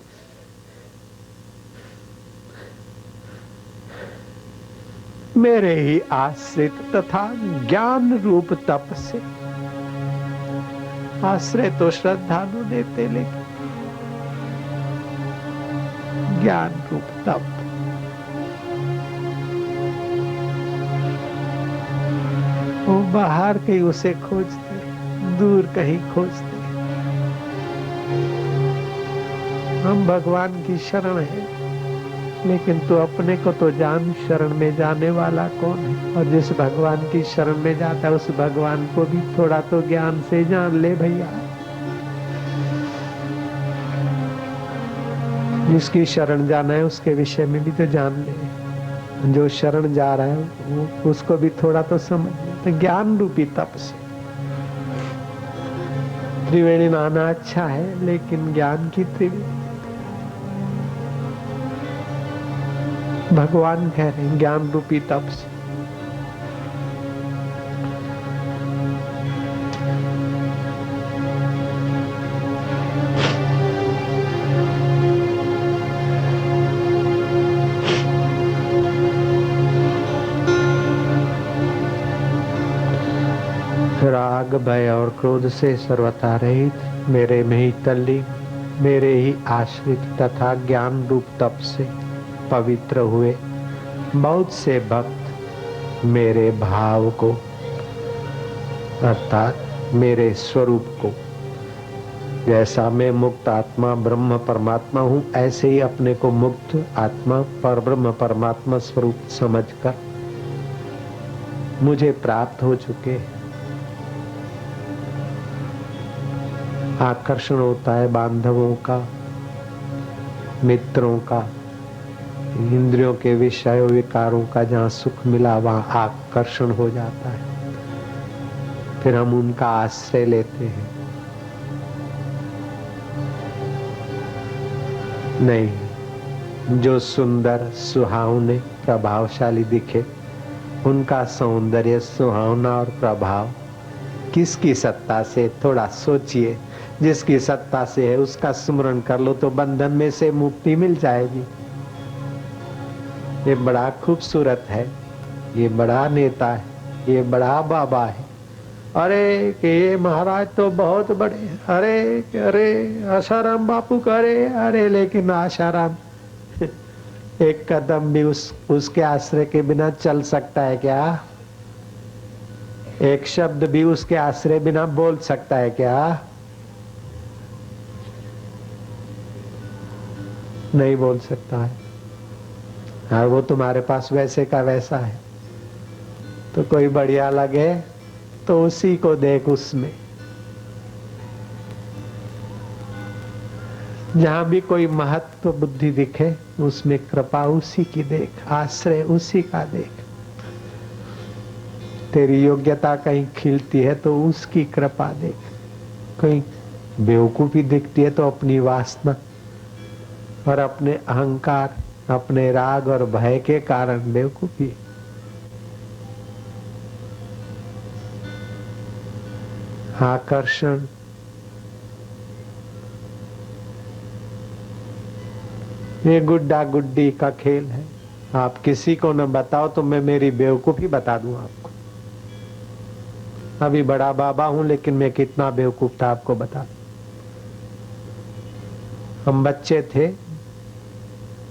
मेरे ही आश्रित तथा ज्ञान रूप तप से। आश्रय तो श्रद्धालु देते, लेकिन ज्ञान रूप तप, वो बाहर कहीं उसे खोजते, दूर कहीं खोजते। हम भगवान की शरण है, लेकिन तू अपने को तो जान, शरण में जाने वाला कौन है। और जिस भगवान की शरण में जाता है उस भगवान को भी थोड़ा तो ज्ञान से जान ले भैया। जिसकी शरण जाना है उसके विषय में भी तो जान ले। जो शरण जा रहा है वो उसको भी थोड़ा तो समझ ले। तो ज्ञान रूपी तप से त्रिवेणी नहाना अच्छा है, लेकिन ज्ञान की त्रिवेणी भगवान कह रहे हैं, ज्ञान रूपी तप से। राग भय और क्रोध से सर्वथा रहित, मेरे में ही तल्लीन, मेरे ही आश्रित तथा ज्ञान रूप तप से पवित्र हुए बहुत से भक्त मेरे भाव को अर्थात मेरे स्वरूप को, जैसा मैं मुक्त आत्मा ब्रह्म परमात्मा हूं, ऐसे ही अपने को मुक्त आत्मा पर ब्रह्म परमात्मा स्वरूप समझकर मुझे प्राप्त हो चुके। आकर्षण होता है बांधवों का, मित्रों का, इंद्रियों के विषय विकारों का। जहाँ सुख मिला वहाँ आकर्षण हो जाता है, फिर हम उनका आश्रय लेते हैं। नहीं, जो सुंदर सुहावने प्रभावशाली दिखे, उनका सौंदर्य सुहावना और प्रभाव किसकी सत्ता से, थोड़ा सोचिए। जिसकी सत्ता से है उसका स्मरण कर लो तो बंधन में से मुक्ति मिल जाएगी। ये बड़ा खूबसूरत है, ये बड़ा नेता है, ये बड़ा बाबा है, अरे कि ये महाराज तो बहुत बड़े, अरे अरे आशाराम बापू करे, अरे लेकिन आशाराम एक कदम भी उसके आश्रय के बिना चल सकता है क्या? एक शब्द भी उसके आश्रय बिना बोल सकता है क्या? नहीं बोल सकता है। और वो तुम्हारे पास वैसे का वैसा है, तो कोई बढ़िया लगे तो उसी को देख, उसमें जहां भी कोई महत्व बुद्धि दिखे उसमें कृपा उसी की देख, आश्रय उसी का देख। तेरी योग्यता कहीं खिलती है तो उसकी कृपा देख, कहीं बेवकूफी दिखती है तो अपनी वासना और अपने अहंकार, अपने राग और भय के कारण बेवकूफी। आकर्षण ये गुड्डा गुड्डी का खेल है। आप किसी को न बताओ तो मैं मेरी बेवकूफी बता दूं आपको। अभी बड़ा बाबा हूं लेकिन मैं कितना बेवकूफ था आपको बता दूं। हम बच्चे थे,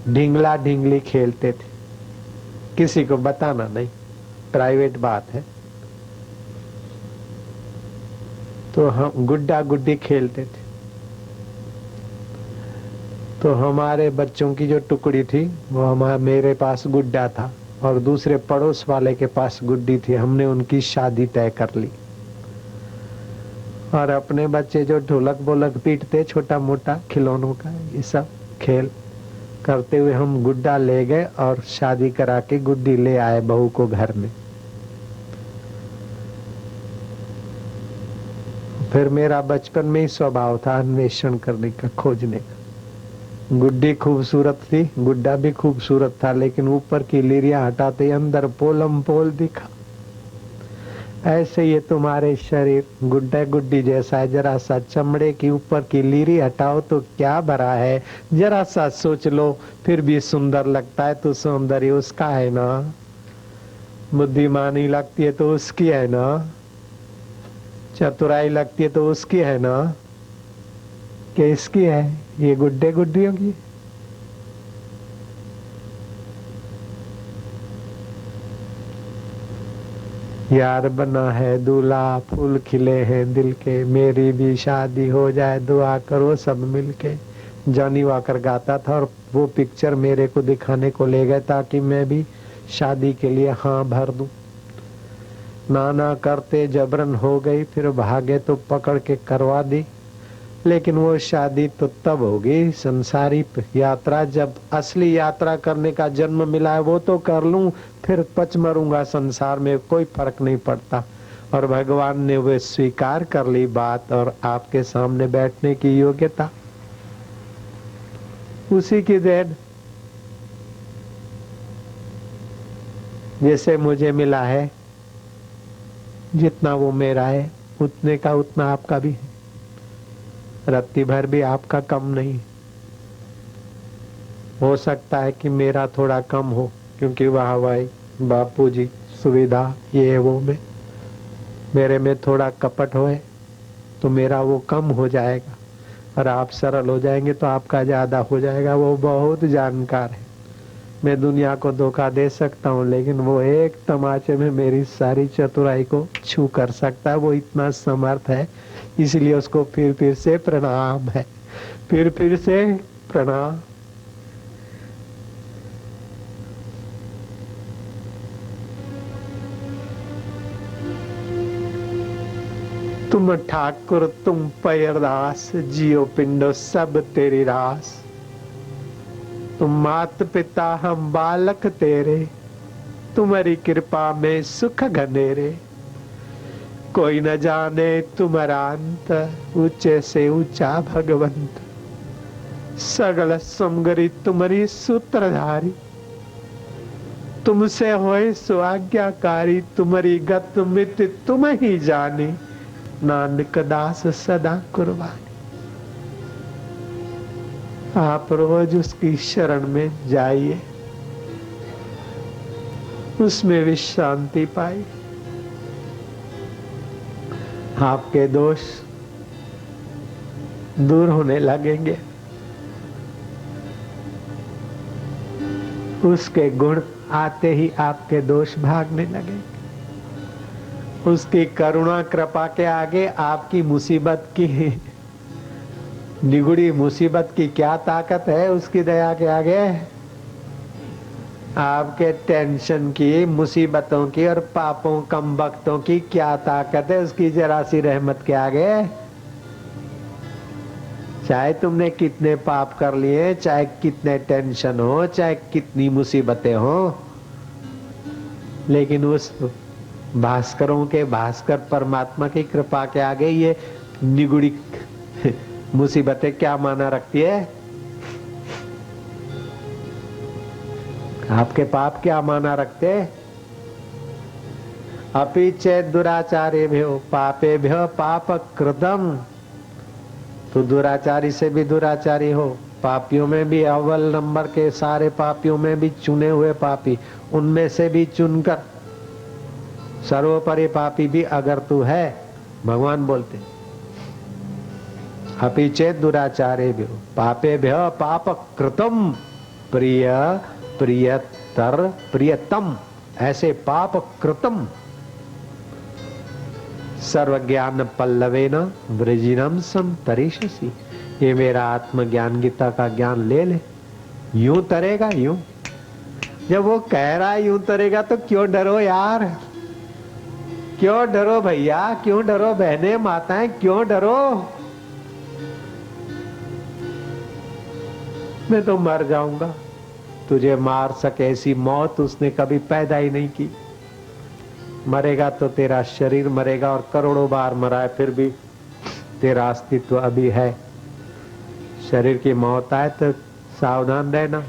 ढिंगला ढिंगली खेलते थे, किसी को बताना नहीं, प्राइवेट बात है। तो हम गुड्डा गुड्डी खेलते थे, तो हमारे बच्चों की जो टुकड़ी थी वो हमारे मेरे पास गुड्डा था और दूसरे पड़ोस वाले के पास गुड्डी थी। हमने उनकी शादी तय कर ली और अपने बच्चे जो ढोलक बोलक पीटते छोटा मोटा खिलौनों का ये सब खेल करते हुए हम गुड्डा ले गए और शादी करा के गुड्डी ले आए बहू को घर में। फिर मेरा बचपन में ही स्वभाव था अन्वेषण करने का, खोजने का। गुड्डी खूबसूरत थी, गुड्डा भी खूबसूरत था, लेकिन ऊपर की लीरियां हटाते अंदर पोलम पोल दिखा। ऐसे ये तुम्हारे शरीर गुड्डा गुड्डी जैसा है, जरा सा चमड़े की ऊपर की लीरी हटाओ तो क्या भरा है, जरा सा सोच लो, फिर भी सुंदर लगता है तो सौंदर्य उसका है ना, बुद्धिमानी लगती है तो उसकी है ना, चतुराई लगती है तो उसकी है ना, कि इसकी है? ये गुड्डे गुड्डियों की। यार बना है दूल्हा, फूल खिले हैं दिल के, मेरी भी शादी हो जाए दुआ करो सब मिलके। जॉनी वॉकर गाता था और वो पिक्चर मेरे को दिखाने को ले गए ताकि मैं भी शादी के लिए हाँ भर दूं। नाना करते जबरन हो गई, फिर भागे तो पकड़ के करवा दी। लेकिन वो शादी तो तब होगी संसारी यात्रा, जब असली यात्रा करने का जन्म मिला है वो तो कर लूं, फिर पच मरूंगा संसार में, कोई फर्क नहीं पड़ता। और भगवान ने वे स्वीकार कर ली बात और आपके सामने बैठने की योग्यता उसी की देन। जैसे मुझे मिला है, जितना वो मेरा है उतने का उतना आपका भी है, रत्ती भर भी आपका कम नहीं। हो सकता है कि मेरा थोड़ा कम हो क्योंकि वाह भाई बापूजी सुविधा ये वो में, मेरे में थोड़ा कपट होए तो मेरा वो कम हो जाएगा और आप सरल हो जाएंगे तो आपका ज्यादा हो जाएगा। वो बहुत जानकार है, मैं दुनिया को धोखा दे सकता हूँ लेकिन वो एक तमाचे में मेरी सारी चतुराई को छू कर सकता है, वो इतना समर्थ है। इसलिए उसको फिर से प्रणाम है, फिर से प्रणाम। तुम ठाकुर तुम पैरदास, जियो पिंडो सब तेरी रास। तुम मात पिता हम बालक तेरे, तुम्हारी कृपा में सुख घनेरे। कोई न जाने तुम्हारा अंत, ऊंचे से ऊंचा भगवंत। सगल समगरी तुम्हारी सूत्रधारी, तुमसे होए सो आज्ञाकारी। तुम्हारी गत मित तुम ही जाने, नानक दास सदा कुर्बानी। आप रोज उसकी शरण में जाइए, उसमें भी शांति पाई। आपके दोष दूर होने लगेंगे, उसके गुण आते ही आपके दोष भागने लगेंगे। उसकी करुणा कृपा के आगे आपकी मुसीबत की निगुड़ी मुसीबत की क्या ताकत है, उसकी दया के आगे। आपके टेंशन की, मुसीबतों की और पापों कम वक्तों की क्या ताकत है उसकी जरा सी रहमत के आगे। चाहे तुमने कितने पाप कर लिए, चाहे कितने टेंशन हो, चाहे कितनी मुसीबतें हो, लेकिन उस भास्करों के भास्कर परमात्मा की कृपा के आगे ये निगुड़ी मुसीबतें क्या माना रखती है? आपके पाप क्या माना रखते? अपि चेत दुराचारेभ्यो पापेभ्यो पाप कृतम। तो दुराचारी से भी दुराचारी हो, पापियों में भी अव्वल नंबर के, सारे पापियों में भी चुने हुए पापी, उनमें से भी चुनकर सर्वोपरि पापी भी अगर तू है, भगवान बोलते अपि चेत दुराचारेभ्यो पापेभ्यो पाप कृतम प्रिय प्रियतर प्रियतम, ऐसे पाप कृतम सर्वज्ञान पल्लवेन वृजिनम संतरिष्यसि। ये मेरा आत्मज्ञान गीता का ज्ञान ले ले, यूं तरेगा यूं। जब वो कह रहा है यूं तरेगा तो क्यों डरो यार, क्यों डरो भैया, क्यों डरो बहनें माताएं, क्यों डरो? मैं तो मर जाऊंगा, तुझे मार सके ऐसी मौत उसने कभी पैदा ही नहीं की। मरेगा तो तेरा शरीर मरेगा, और करोड़ों बार मरा है फिर भी तेरा अस्तित्व अभी है। शरीर की मौत आए तो सावधान रहना,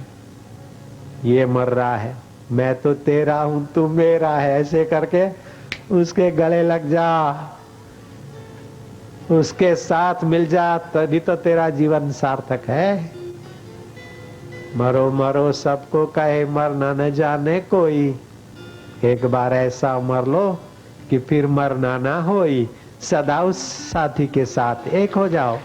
ये मर रहा है, मैं तो तेरा हूं तू मेरा है, ऐसे करके उसके गले लग जा, उसके साथ मिल जा, तभी तो तेरा जीवन सार्थक है। मरो मरो सबको कहे, मरना न जाने कोई, एक बार ऐसा मर लो कि फिर मरना ना होई, सदा उस साथी के साथ एक हो जाओ।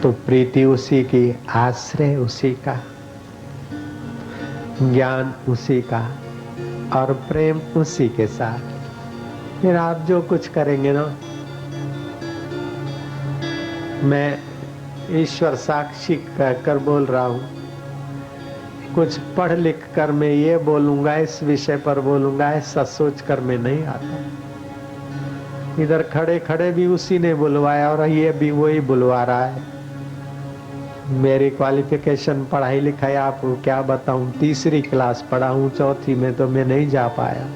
तो प्रीति उसी की, आश्रय उसी का, ज्ञान उसी का, और प्रेम उसी के साथ। फिर आप जो कुछ करेंगे ना, मैं ईश्वर साक्षी कहकर बोल रहा हूं, कुछ पढ़ लिख कर मैं ये बोलूंगा, इस विषय पर बोलूंगा, ऐसा सोच कर मैं नहीं आता। इधर खड़े खड़े भी उसी ने बुलवाया और ये भी वही बुलवा रहा है। मेरी क्वालिफिकेशन पढ़ाई लिखाई आपको क्या बताऊं, तीसरी क्लास पढ़ा हूं, चौथी में तो मैं नहीं जा पाया।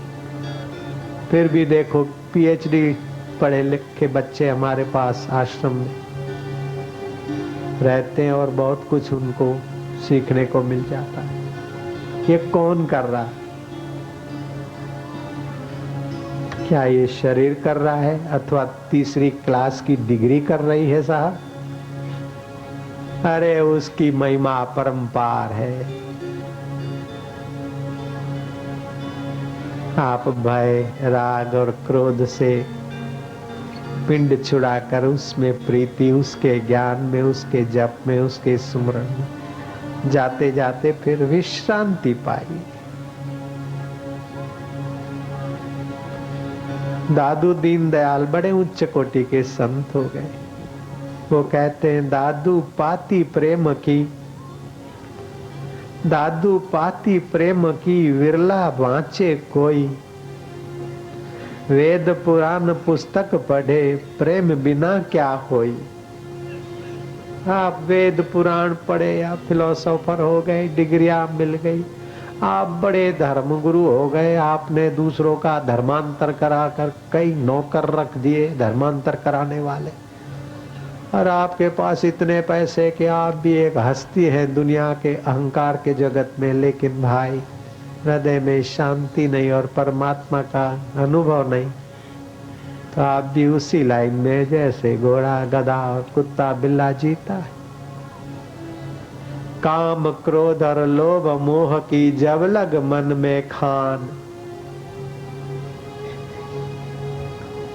फिर भी देखो पीएचडी पढ़े लिखे बच्चे हमारे पास आश्रम में रहते हैं और बहुत कुछ उनको सीखने को मिल जाता है। ये कौन कर रहा है? क्या ये शरीर कर रहा है अथवा तीसरी क्लास की डिग्री कर रही है साहब? अरे उसकी महिमा परंपार है। आप भय राग और क्रोध से पिंड छुड़ाकर उसमें प्रीति, उसके ज्ञान में, उसके जप में, उसके सुमरण में जाते जाते फिर विश्रांति पाई। दादू दीनदयाल बड़े उच्च कोटि के संत हो गए। वो कहते हैं, दादू पाती प्रेम की, दादू पाती प्रेम की, विरला बाँचे कोई। वेद पुराण पुस्तक पढ़े, प्रेम बिना क्या होई। आप वेद पुराण पढ़े या फिलोसोफर हो गए, डिग्रियां मिल गई, आप बड़े धर्म गुरु हो गए, आपने दूसरों का धर्मांतर कराकर कई नौकर रख दिए धर्मांतर कराने वाले, और आपके पास इतने पैसे कि आप भी एक हस्ती हैं दुनिया के अहंकार के जगत में, लेकिन भाई हृदय में शांति नहीं और परमात्मा का अनुभव नहीं, तो आप भी उसी लाइन में जैसे घोड़ा गधा और कुत्ता बिल्ला जीता है। काम क्रोध और लोभ मोह की जब लग मन में खान,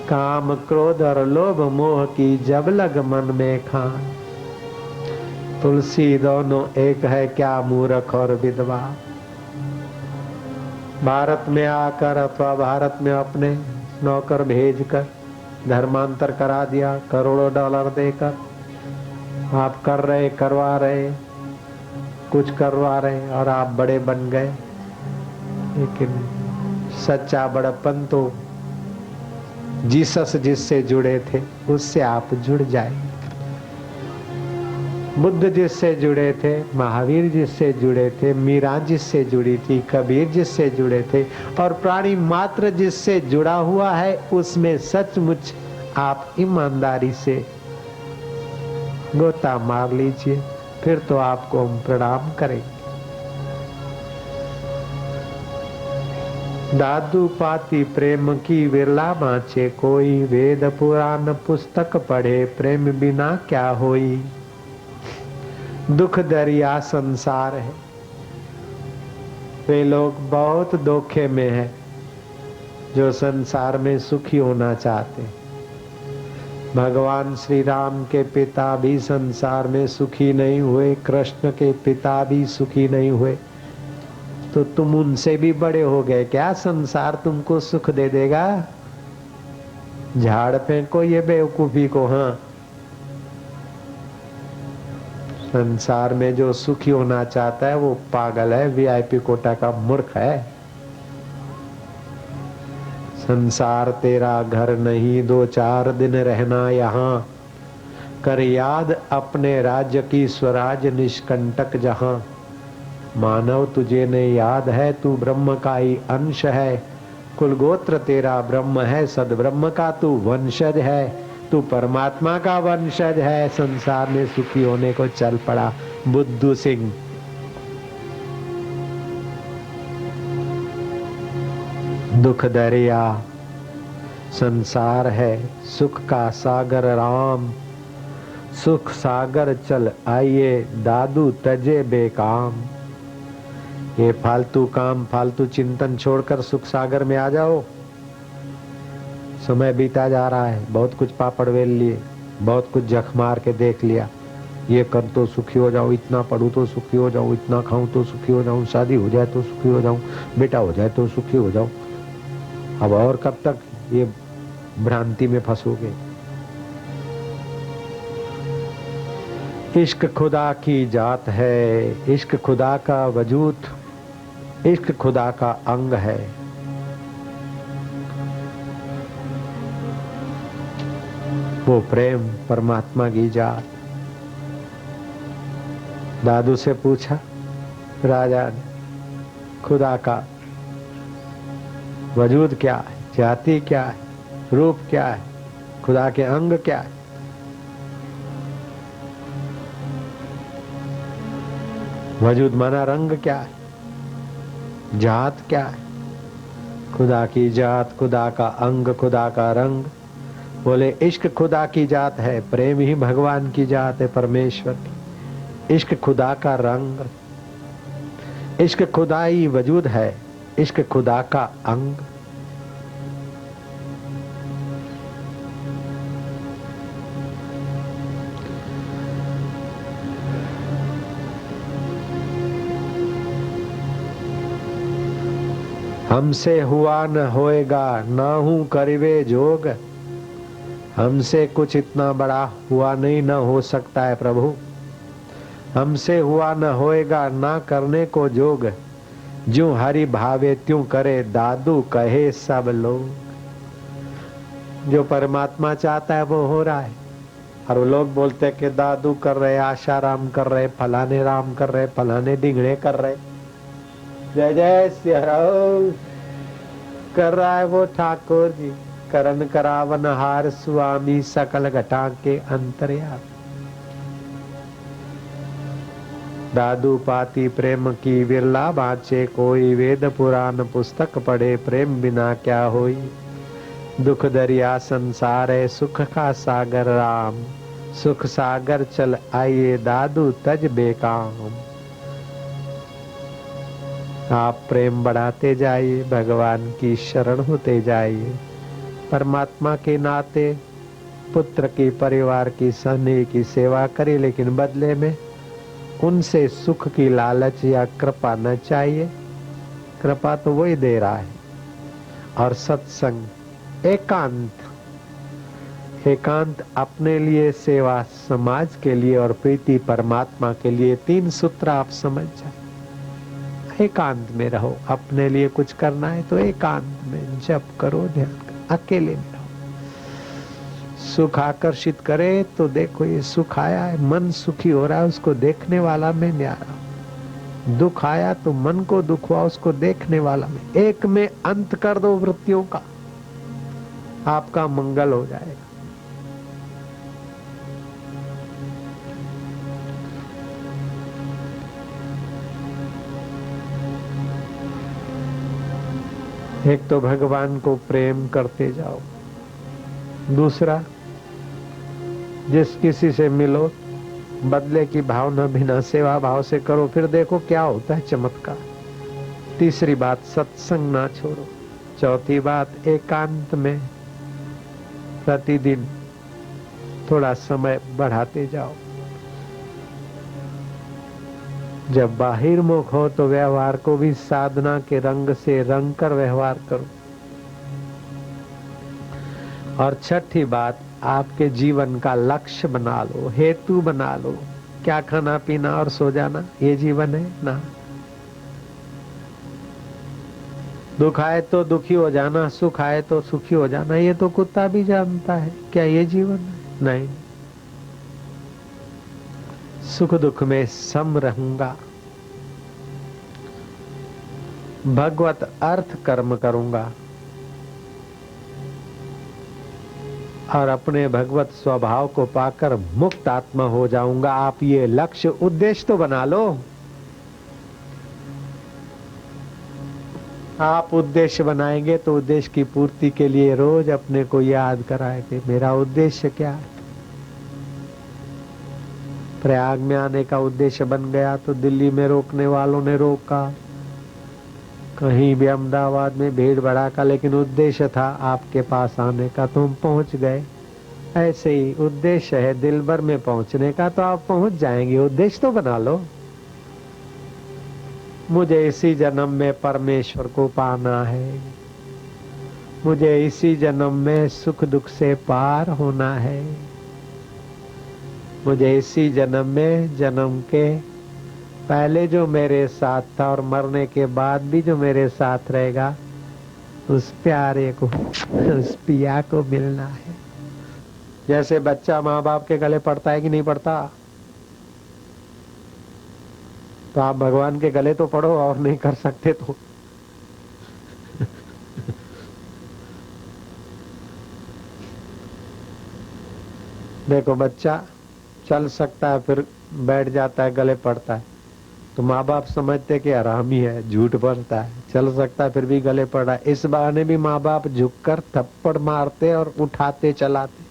काम क्रोध और लोभ मोह की जब लग मन में खान। तुलसी दोनों एक है क्या मूर्ख और विधवा। भारत में आकर अथवा भारत में अपने नौकर भेजकर धर्मांतर करा दिया, करोड़ों डॉलर देकर आप कर रहे, करवा रहे, कुछ करवा रहे, और आप बड़े बन गए। लेकिन सच्चा बड़प्पन तो जीसस जिससे जुड़े थे उससे आप जुड़ जाए। बुद्ध जिससे जुड़े थे, महावीर जिससे जुड़े थे, मीरा जिससे जुड़ी थी, कबीर जिससे जुड़े थे और प्राणी मात्र जिससे जुड़ा हुआ है उसमें सचमुच आप ईमानदारी से गोता मार लीजिए, फिर तो आपको हम प्रणाम करेंगे। दादू पाती प्रेम की विरला बाँचे कोई, वेद पुराण पुस्तक पढ़े प्रेम बिना क्या होई। दुख दरिया संसार है, वे लोग बहुत धोखे में है जो संसार में सुखी होना चाहते। भगवान श्री राम के पिता भी संसार में सुखी नहीं हुए, कृष्ण के पिता भी सुखी नहीं हुए, तो तुम उनसे भी बड़े हो गए क्या? संसार तुमको सुख दे देगा? झाड़ फेंको ये बेवकूफी को। हाँ, संसार में जो सुखी होना चाहता है वो पागल है, वीआईपी कोटा का मूर्ख है। संसार तेरा घर नहीं, 2-4 दिन रहना यहाँ, कर याद अपने राज्य की स्वराज निष्कंटक जहां। मानव तुझे ने याद है, तू ब्रह्म का ही अंश है, कुल गोत्र तेरा ब्रह्म है, सदब्रह्म का तू वंशज है, तू परमात्मा का वंशज है। संसार में सुखी होने को चल पड़ा बुद्धू सिंह। दुख दरिया संसार है, सुख का सागर राम, सुख सागर चल आइए दादू तजे बेकाम। ये फालतू काम फालतू चिंतन छोड़कर सुख सागर में आ जाओ। समय बीता जा रहा है, बहुत कुछ पापड़ वेल लिए, बहुत कुछ जख मार के देख लिया, ये कर तो सुखी हो जाऊं, इतना पढ़ूं तो सुखी हो जाऊं, इतना खाऊं तो सुखी हो जाऊं, शादी हो जाए तो सुखी हो जाऊं, बेटा हो जाए तो सुखी हो जाऊं। अब और कब तक ये भ्रांति में फंसोगे? इश्क खुदा की जात है, इश्क खुदा का वजूद, इश्क खुदा का अंग है। वो प्रेम परमात्मा की जात। दादू से पूछा राजा ने, खुदा का वजूद क्या है, जाति क्या है, रूप क्या है, खुदा के अंग क्या है? वजूद माना रंग क्या है, जात क्या है? खुदा की जात, खुदा का अंग, खुदा का रंग। बोले इश्क खुदा की जात है, प्रेम ही भगवान की जात है, परमेश्वर की। इश्क खुदा का रंग, इश्क खुदा ही वजूद है, इश्क खुदा का अंग। हमसे हुआ न होएगा, ना हूं करिवे जोग। हमसे कुछ इतना बड़ा हुआ नहीं, न हो सकता है प्रभु। हमसे हुआ न होएगा, ना करने को जोग। ज्यों हरि भावे त्यों करे, दादू कहे सब लोग। जो परमात्मा चाहता है वो हो रहा है। और वो लोग बोलते हैं कि दादू कर रहे, आशा राम कर रहे, फलाने राम कर रहे, फलाने डिंगड़े कर रहे। जय जय श्री राम कर रहा है वो ठाकुर जी, करण करावन हार स्वामी, सकल घटा के अंतर्यामी। दादू पाती प्रेम की विरला बाँचे कोई, वेद पुराण पुस्तक पढ़े प्रेम बिना क्या होई। दुख दरिया संसार है, सुख का सागर राम, सुख सागर चल आइए दादू तज बेकाम। आप प्रेम बढ़ाते जाइए, भगवान की शरण होते जाइए। परमात्मा के नाते पुत्र की, परिवार की, स्नेह की सेवा करिए, लेकिन बदले में उनसे सुख की लालच या कृपा न चाहिए। कृपा तो वही दे रहा है। और सत्संग, एकांत, एकांत अपने लिए, सेवा समाज के लिए और प्रीति परमात्मा के लिए। 3 सूत्र आप समझ जाए। एकांत में रहो। अपने लिए कुछ करना है तो एकांत में जप करो, ध्यान करो, अकेले में रहो। सुख आकर्षित करे तो देखो ये सुख आया है, मन सुखी हो रहा है, उसको देखने वाला मैं न्यारा हूं। दुख आया तो मन को दुख हुआ, उसको देखने वाला मैं। एक में अंत कर दो वृत्तियों का, आपका मंगल हो जाएगा। एक तो भगवान को प्रेम करते जाओ, दूसरा जिस किसी से मिलो बदले की भावना बिना सेवा भाव से करो, फिर देखो क्या होता है चमत्कार। तीसरी बात, सत्संग ना छोड़ो। चौथी बात, एकांत में प्रतिदिन थोड़ा समय बढ़ाते जाओ। जब बाहिर्मुख हो तो व्यवहार को भी साधना के रंग से रंग कर व्यवहार करो। और छठी बात, आपके जीवन का लक्ष्य बना लो, हेतु बना लो। क्या खाना पीना और सो जाना ये जीवन है ना? दुख आए तो दुखी हो जाना, सुख आए तो सुखी हो जाना, ये तो कुत्ता भी जानता है। क्या ये जीवन है? नहीं। सुख दुख में सम रहूंगा, भगवत अर्थ कर्म करूंगा और अपने भगवत स्वभाव को पाकर मुक्त आत्मा हो जाऊंगा। आप ये लक्ष्य उद्देश्य तो बना लो। आप उद्देश्य बनाएंगे तो उद्देश्य की पूर्ति के लिए रोज अपने को याद कराएंगे, मेरा उद्देश्य क्या है। प्रयाग में आने का उद्देश्य बन गया तो दिल्ली में रोकने वालों ने रोका, कहीं भी अहमदाबाद में भीड़ भड़ाका, लेकिन उद्देश्य था आपके पास आने का, तुम पहुंच गए। ऐसे ही उद्देश्य है दिल भर में पहुंचने का, तो आप पहुंच जाएंगे। उद्देश्य तो बना लो, मुझे इसी जन्म में परमेश्वर को पाना है, मुझे इसी जन्म में सुख दुख से पार होना है, मुझे इसी जन्म में जन्म के पहले जो मेरे साथ था और मरने के बाद भी जो मेरे साथ रहेगा, उस प्यारे को, उस पिया को मिलना है। जैसे बच्चा माँ बाप के गले पड़ता है कि नहीं पड़ता, तो आप भगवान के गले तो पड़ो, और नहीं कर सकते तो देखो बच्चा चल सकता है, फिर बैठ जाता है, गले पड़ता है, तो माँ बाप समझते कि हरामी है, झूठ बोलता है। चल सकता है फिर भी गले पड़ रहा है, इस बहाने भी माँ बाप झुककर थप्पड़ मारते और उठाते चलाते।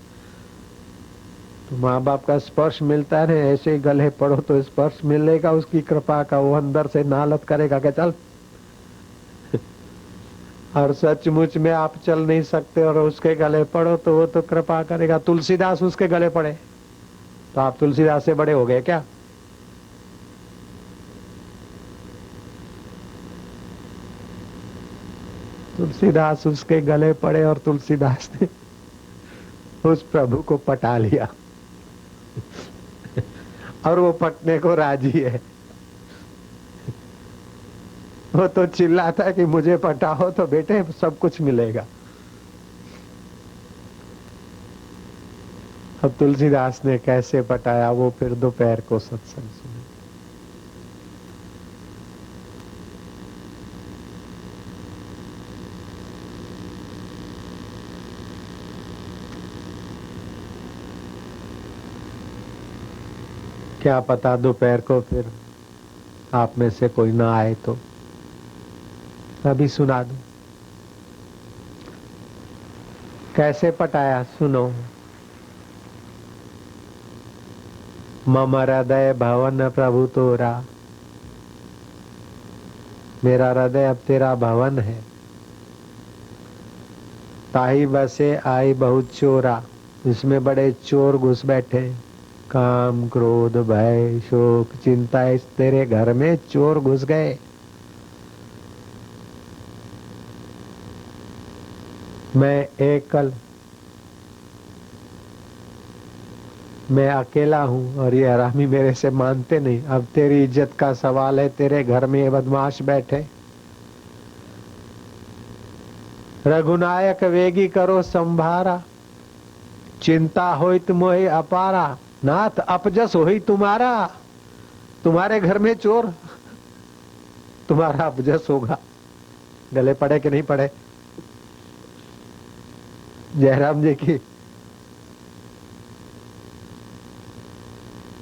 तो माँ बाप का स्पर्श मिलता है ना, ऐसे ही गले पड़ो तो स्पर्श मिलेगा उसकी कृपा का, वो अंदर से नालत करेगा कि चल और सचमुच में आप चल नहीं सकते और उसके गले पड़ो तो वो तो कृपा करेगा। तुलसीदास उसके गले पड़े तो आप तुलसीदास से बड़े हो गए क्या? तुलसीदास उसके गले पड़े और तुलसीदास ने उस प्रभु को पटा लिया और वो पटने को राजी है। वो तो चिल्लाता है कि मुझे पटाओ तो बेटे सब कुछ मिलेगा। अब तुलसीदास ने कैसे पटाया, वो फिर दोपहर को सत्संग सुने। क्या पता दोपहर को फिर आप में से कोई ना आए तो अभी सुना दूं कैसे पटाया, सुनो। मम हृदय भवन प्रभु तोरा, मेरा हृदय अब तेरा भवन है। ताही बसे आई बहुत चोरा, इसमें बड़े चोर घुस बैठे। काम क्रोध भय शोक चिंता, इस तेरे घर में चोर घुस गए। मैं एकल मैं अकेला हूँ और ये हरामी मेरे से मानते नहीं। अब तेरी इज्जत का सवाल है, तेरे घर में ये बदमाश बैठे। रघुनायक वेगी करो संभारा, चिंता होई मोहि अपारा। नाथ अपजस होई तुम्हारा, तुम्हारे घर में चोर, तुम्हारा अपजस होगा। गले पड़े कि नहीं पड़े? जयराम जी की।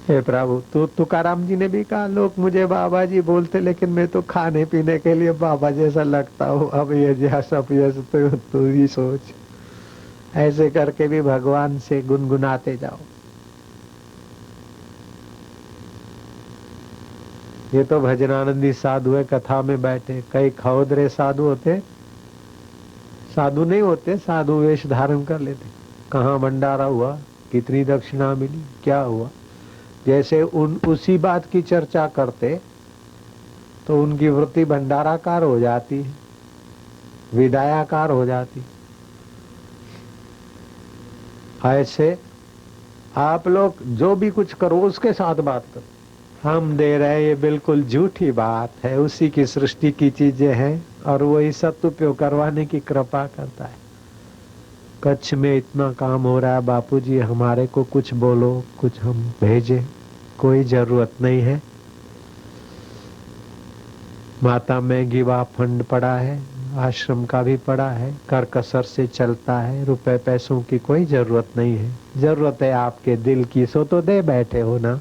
हे प्रभु, तो तुकाराम जी ने भी कहा, लोग मुझे बाबा जी बोलते लेकिन मैं तो खाने पीने के लिए बाबा जैसा लगता हूँ। अब ये जैसा तो तू ही सोच। ऐसे करके भी भगवान से गुनगुनाते जाओ। ये तो भजनानंदी साधु है, कथा में बैठे। कई खौदरे साधु होते, साधु नहीं होते, साधु वेश धारण कर लेते। कहाँ भंडारा हुआ, कितनी दक्षिणा मिली, क्या हुआ, जैसे उसी बात की चर्चा करते तो उनकी वृत्ति भंडाराकार हो जाती है, विदायाकार हो जाती। ऐसे आप लोग जो भी कुछ करो उसके साथ बात करो। हम दे रहे, ये बिल्कुल झूठी बात है। उसी की सृष्टि की चीजें हैं और वही सदुपयोग करवाने की कृपा करता है। कच्छ में इतना काम हो रहा है, बापूजी हमारे को कुछ बोलो, कुछ हम भेजे। कोई जरूरत नहीं है। माता में गिवा फंड पड़ा है, आश्रम का भी पड़ा है, कर कसर से चलता है। रुपए पैसों की कोई जरूरत नहीं है। जरूरत है आपके दिल की, सो तो दे बैठे हो ना।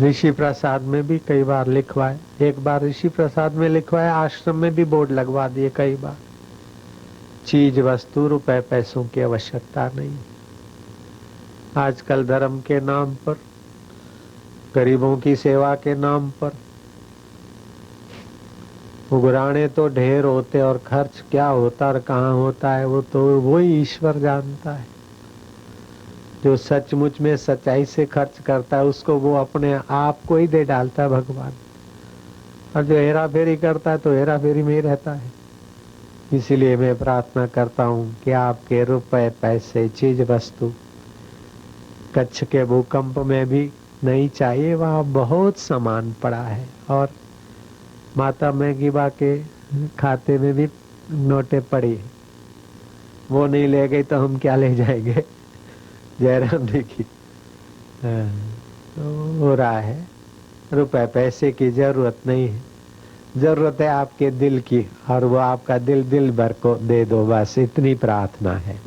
ऋषि प्रसाद में भी कई बार लिखवाए। एक बार ऋषि प्रसाद में लिखवाए, आश्रम में भी बोर्ड लगवा दिए कई बार। चीज वस्तु रुपए पैसों की आवश्यकता नहीं। आजकल धर्म के नाम पर, गरीबों की सेवा के नाम पर उगराने तो ढेर होते और खर्च क्या होता और कहाँ होता है वो तो वही ईश्वर जानता है। जो सचमुच में सच्चाई से खर्च करता है उसको वो अपने आप को ही दे डालता है भगवान। और जो हेरा फेरी करता है तो हेरा फेरी में ही रहता है। इसीलिए मैं प्रार्थना करता हूँ कि आपके रुपए पैसे चीज वस्तु कच्छ के भूकंप में भी नहीं चाहिए। वहाँ बहुत सामान पड़ा है और माता मैगीबा के खाते में भी नोटें पड़ी, वो नहीं ले गई तो हम क्या ले जाएंगे। जयराम जी की तो हो रहा है। रुपए पैसे की जरूरत नहीं है, जरूरत है आपके दिल की, और वो आपका दिल दिल भर को दे दो, बस इतनी प्रार्थना है।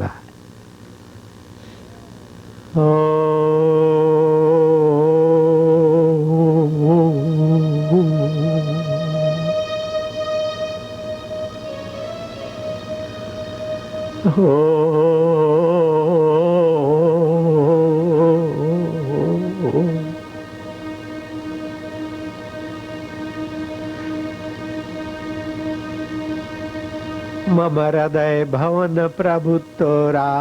मम हृदय भवन प्रभु तोरा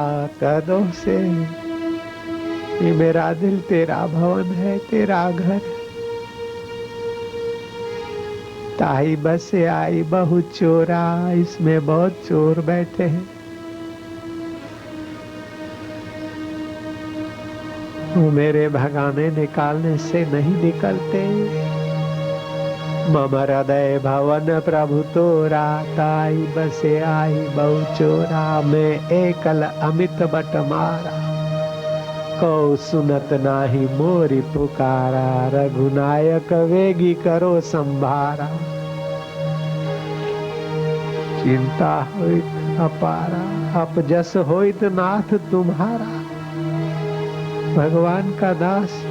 कदों से। ये मेरा दिल तेरा भवन है, तेरा घर। ताई बसे आई बहु चोरा, इसमें बहुत चोर बैठे हैं। वो मेरे भगाने निकालने से नहीं निकलते। मम हृदय भवन प्रभु तोरा, ताई बसे आई बहु चोरा। मैं एकल अमित बट मारा, कौ सुनत नाही मोरी पुकारा। रघुनायक वेगी करो संभारा, चिंता होइत अपारा। अपजस होइत नाथ तुम्हारा। भगवान का दास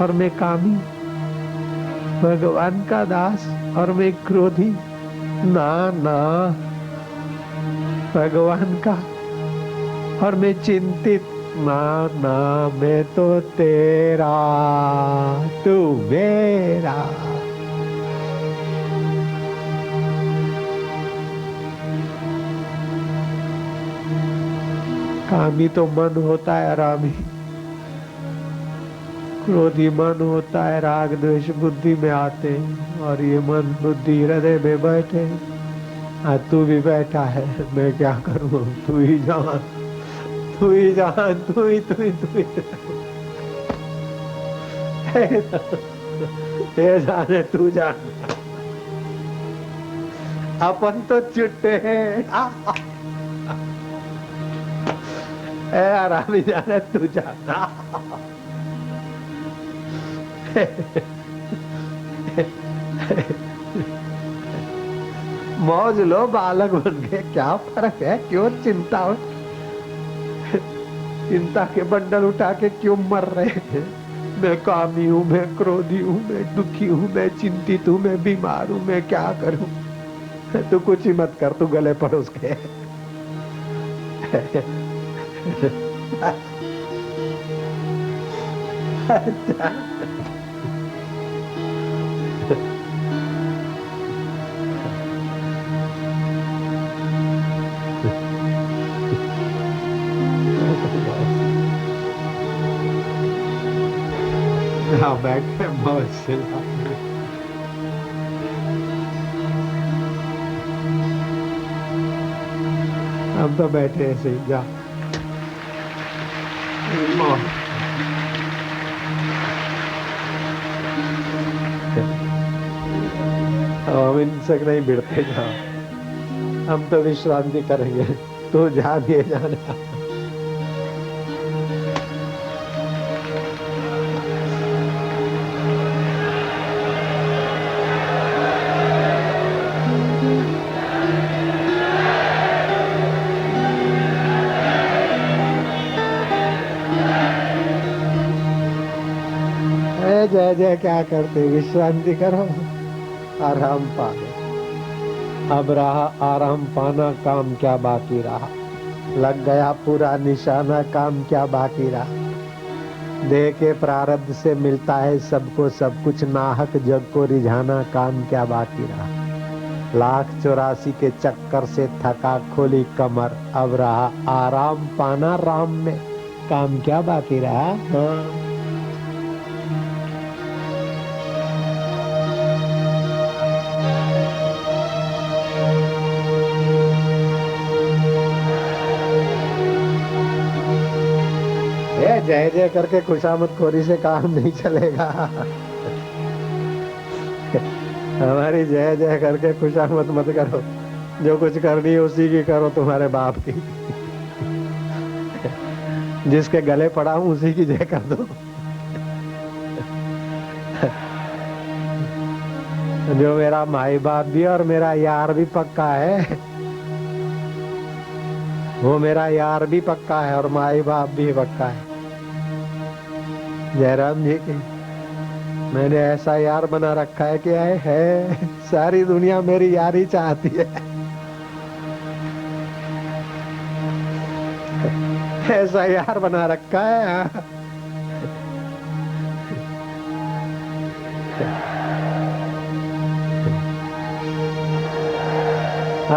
और मैं कामी, भगवान का दास और मैं क्रोधी। ना ना, भगवान का और मैं चिंतित। ना ना, मैं तो तेरा, तू मेरा। कामी तो मन होता है आरामी, क्रोधी मन होता है, राग द्वेष बुद्धि में आते हैं, और ये मन बुद्धि हृदय में बैठे। तू भी बैठा है, मैं क्या करूं? तू ही जान, तू ही जान, तू ही तू ही तू ही हे जाने तू जान। अपन तो छुट्टे हैं। ए आरामी जाने तू जान। मौज लो, बालक बन गए, क्या फर्क है? क्यों चिंता हो? चिंता के बंडल उठा के क्यों मर रहे हैं? मैं कामी हूं, मैं क्रोधी हूं, मैं दुखी हूं, मैं चिंतित हूं, मैं बीमार हूं, मैं क्या करूं? तू कुछ ही मत कर, तू गले पड़ उसके। हाँ बैठे मौज से। हम तो बैठे ऐसे ही, जा। हम इनसे नहीं भिड़ते, जा। हम तो विश्रांति करेंगे, तू जा दिए जाना। जय जय क्या करते, विश्रांति करो, आराम पाओ। अब रहा आराम पाना, काम क्या बाकी रहा? लग गया पूरा निशाना, काम क्या बाकी रहा? देह के प्रारब्ध से मिलता है सबको सब कुछ, नाहक जग को रिझाना, काम क्या बाकी रहा? 1,84 के चक्कर से थका खोली कमर, अब रहा आराम पाना राम में, काम क्या बाकी रहा? हाँ। जय जय करके खुशामद खोरी से काम नहीं चलेगा। हमारी जय जय करके खुशामद मत करो, जो कुछ करनी है उसी की करो, तुम्हारे बाप की। जिसके गले पड़ा हूं उसी की जय कर दो। जो मेरा माई बाप भी और मेरा यार भी पक्का है, वो मेरा यार भी पक्का है और माई बाप भी पक्का है। जयराम जी की मैंने ऐसा यार बना रखा है कि है सारी दुनिया मेरी यारी चाहती है। ऐसा यार बना रखा है।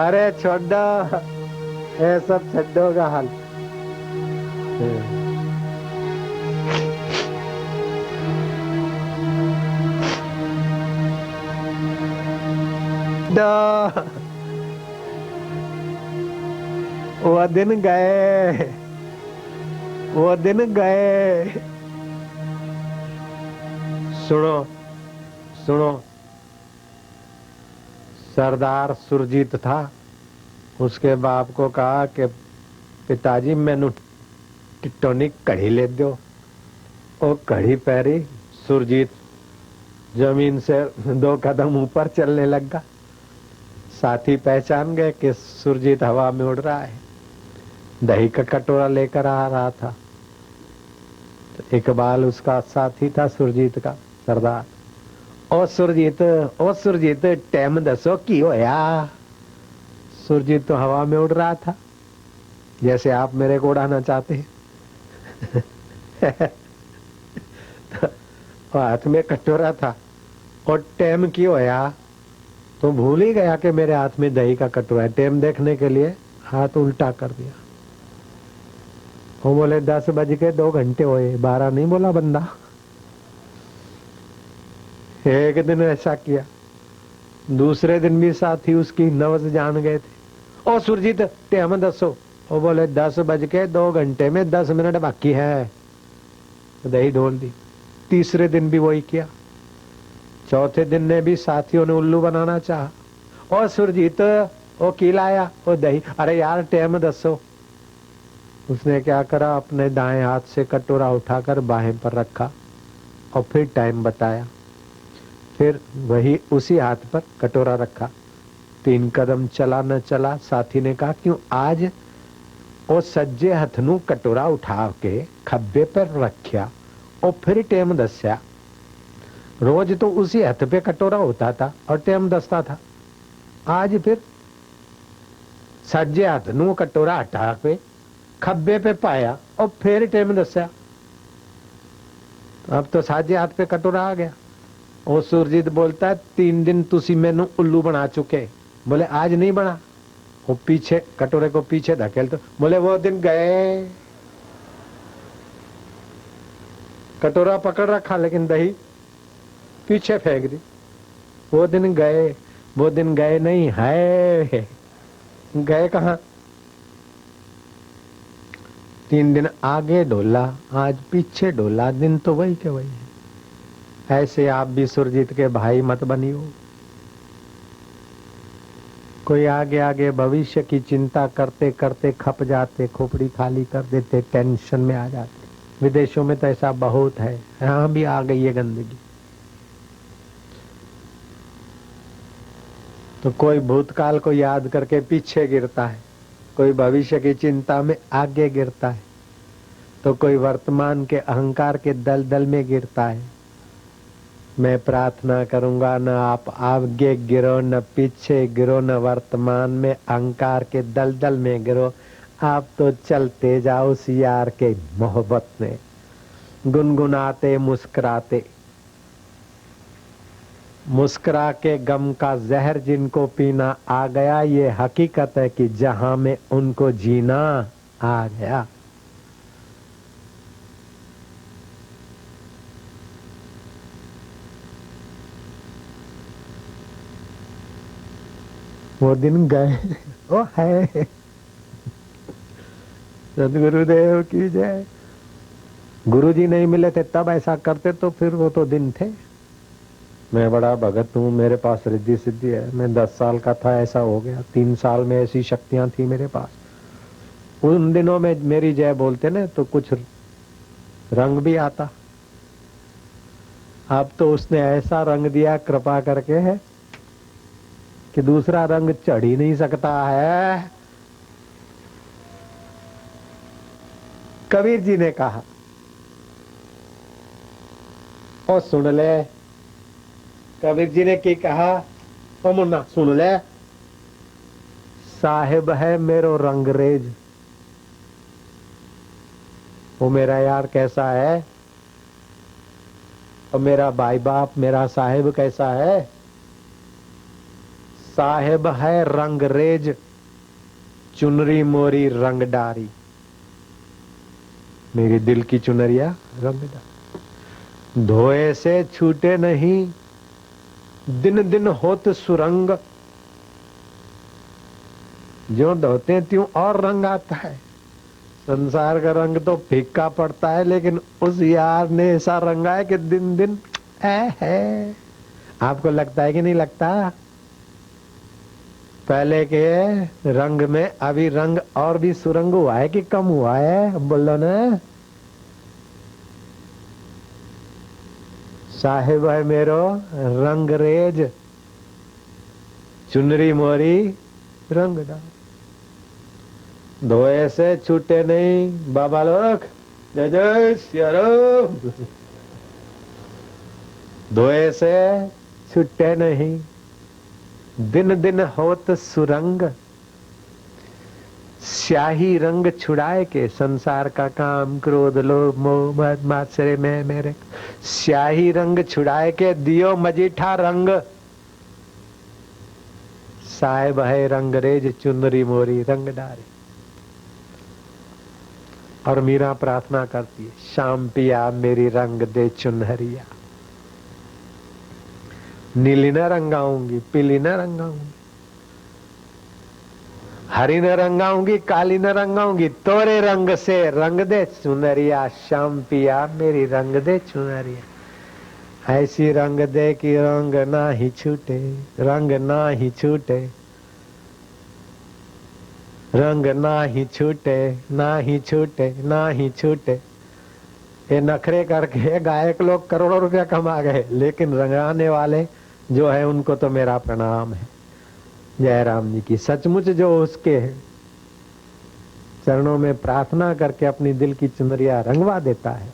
अरे छोड़ो, ये सब छड्डो का हाल। वो दिन गए, वो दिन गए। सुनो सुनो, सरदार सुरजीत था, उसके बाप को कहा कि पिताजी मैनू टिटोनी कड़ी ले दो। वो कड़ी पैरी सुरजीत जमीन से 2 कदम ऊपर चलने लगा। साथी पहचान गए कि सुरजीत हवा में उड़ रहा है। दही का कटोरा लेकर आ रहा था। तो इकबाल उसका साथी था सुरजीत का, सरदार। ओ सुरजीत टाइम दसो की होया? सुरजीत तो हवा में उड़ रहा था, जैसे आप मेरे को उड़ाना चाहते हैं। तो हाथ में कटोरा था और टाइम की होया, तो भूल ही गया कि मेरे हाथ में दही का कटोरा है। टाइम देखने के लिए हाथ उल्टा कर दिया। वो बोले 10 बज के 2 घंटे हुए, 12 नहीं बोला बंदा। एक दिन ऐसा किया, दूसरे दिन भी साथी उसकी नवज जान गए थे। ओ सुरजीत टाइम दसो। वो बोले 10:02 में 10 मिनट बाकी है। दही ढोल दी। तीसरे दिन भी वही किया। चौथे दिन ने भी साथियों ने उल्लू बनाना चाहा। ओ सुरजीत वो की लाया? वो दही। अरे यार टाइम दसो। उसने क्या करा, अपने दाएं हाथ से कटोरा उठाकर बाहें पर रखा और फिर टाइम बताया। फिर वही उसी हाथ पर कटोरा रखा। 3 कदम चला न चला। साथी ने कहा क्यों आज वो सज्जे हथनू कटोरा उठा के खब्बे पर रखा और फिर टाइम दस्या। रोज तो उसी हथ पे कटोरा होता था और टाइम दसता था। आज फिर सज्जे हथनू कटोरा हटा के खब्बे पे पाया और फिर टाइम दस्या। अब तो साजे हाथ पे कटोरा आ गया। और सुरजीत बोलता है 3 दिन तुसी मैनू उल्लू बना चुके। बोले आज नहीं बना। वो पीछे कटोरे को पीछे धकेल तो बोले वो दिन गए। कटोरा पकड़ रखा लेकिन दही पीछे फेंक दी। वो दिन गए। वो दिन गए नहीं है। गए कहाँ? 3 दिन आगे डोला आज पीछे डोला। दिन तो वही के वही है। ऐसे आप भी सुरजीत के भाई मत बनियो। कोई आगे आगे भविष्य की चिंता करते करते खप जाते, खोपड़ी खाली कर देते, टेंशन में आ जाते। विदेशों में तो ऐसा बहुत है। यहाँ भी आ गई है गंदगी। तो कोई भूतकाल को याद करके पीछे गिरता है, कोई भविष्य की चिंता में आगे गिरता है, तो कोई वर्तमान के अहंकार के दलदल में गिरता है। मैं प्रार्थना करूंगा न आप आगे गिरो, न पीछे गिरो, न वर्तमान में अहंकार के दलदल में गिरो। आप तो चलते जाओ उस यार के मोहब्बत में, गुनगुनाते मुस्कुराते। मुस्कुरा के गम का जहर जिनको पीना आ गया, ये हकीकत है कि जहां में उनको जीना आ गया। वो दिन गए। ओ है। सदगुरुदेव की जय। गुरुजी नहीं मिले थे तब ऐसा करते तो फिर वो तो दिन थे। मैं बड़ा भगत हूँ, मेरे पास रिद्धि सिद्धि है। मैं 10 साल का था ऐसा हो गया। 3 साल में ऐसी शक्तियां थी मेरे पास। उन दिनों में मेरी जय बोलते ना तो कुछ रंग भी आता। अब तो उसने ऐसा रंग दिया कृपा करके है कि दूसरा रंग चढ़ ही नहीं सकता है। कबीर जी ने कहा, ओ सुन ले। कबीर जी ने क्या कहा? ओ मुन्ना सुन ले। साहिब है मेरो रंगरेज। वो मेरा यार कैसा है और मेरा भाई बाप मेरा साहिब कैसा है? साहिब है रंगरेज, चुनरी मोरी रंगदारी। मेरे दिल की चुनरिया रंगदार। धोए से छूटे नहीं, दिन दिन होत सुरंग। जो धोते त्यों और रंग आता है। संसार का रंग तो फीका पड़ता है, लेकिन उस यार ने ऐसा रंगा है कि दिन दिन है। आपको लगता है कि नहीं लगता? पहले के रंग में अभी रंग और भी सुरंग हुआ है कि कम हुआ है? बोलो ना। साहिब है मेरो रंगरेज, चुनरी मोरी रंगदार। धोए से छूटे नहीं। बाबा लोग जय जय सिया राम। धोए से छूटे नहीं, दिन दिन होत सुरंग। स्याही रंग छुड़ाए के संसार का काम क्रोध लोभ मोह मद मात्सर्य में मेरे। स्याही रंग छुड़ाए के दियो मजीठा रंग। साहिब है रंगरेज, चुनरी मोरी रंगदारी। और मीरा प्रार्थना करती है, शाम पिया मेरी रंग दे चुनहरिया। नीली न रंगाऊंगी, पीली न रंगाऊंगी, हरी न रंगाऊंगी, काली न रंगाऊंगी, तोरे रंग से रंग दे चुनरिया, श्याम पिया मेरी रंग दे चुनरिया। ऐसी रंग दे कि रंग ना ही छूटे, रंग ना ही छूटे, रंग ना ही छूटे, ना ही छूटे, ना ही छूटे। ये नखरे करके गायक लोग करोड़ों रुपया कमा गए, लेकिन रंगाने वाले जो है उनको तो मेरा प्रणाम है। जयराम जी की सचमुच जो उसके चरणों में प्रार्थना करके अपनी दिल की चुनरिया रंगवा देता है,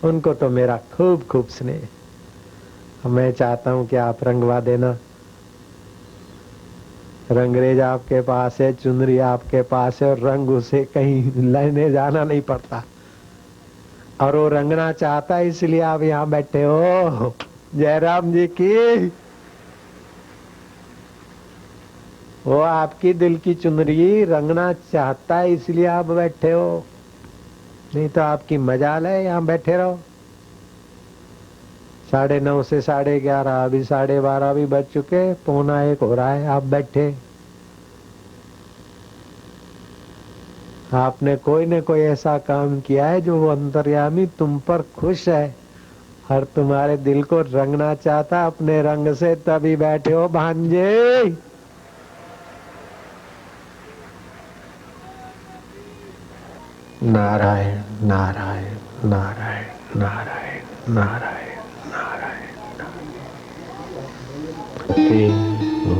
उनको तो मेरा खूब खूब स्नेह। मैं चाहता हूं कि आप रंगवा देना। रंगरेज आपके पास है, चुनरी आपके पास है, और रंग उसे कहीं लेने जाना नहीं पड़ता, और वो रंगना चाहता है, इसलिए आप यहाँ बैठे हो। जयराम जी की वो आपकी दिल की चुनरी रंगना चाहता है, इसलिए आप बैठे हो, नहीं तो आपकी मजाल है यहाँ बैठे रहो। 9:30 से 11:30, अभी 12:30 भी बज चुके, 1:45 हो रहा है, आप बैठे। आपने कोई न कोई ऐसा काम किया है जो वो अंतर्यामी तुम पर खुश है और तुम्हारे दिल को रंगना चाहता अपने रंग से, तभी बैठे हो भांजे। नारायण नारायण नारायण नारायण नारायण नारायण। हे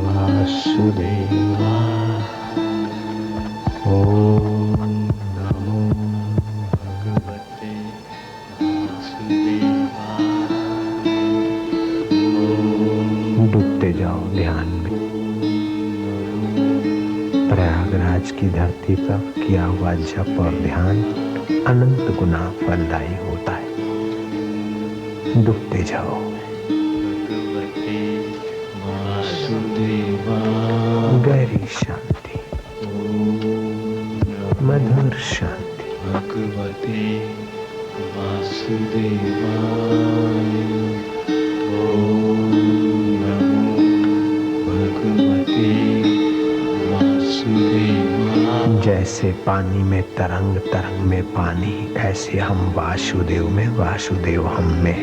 वासुदेवा। ओम नमो भगवते वासुदेवाय। डूबते जाओ ध्यान में। प्रयागराज की धरती पर किया हुआ जप और ध्यान अनंत गुना फलदायी होता है। डूबते जाओ। भगवते वासुदेवाय। गहरी शांति, मधुर शांति। भगवते वासुदेवाय। ओम नमो भगवते वासुदेवाय। जैसे पानी में तरंग, तरंग में पानी, ऐसे हम वासुदेव में, वासुदेव हम में।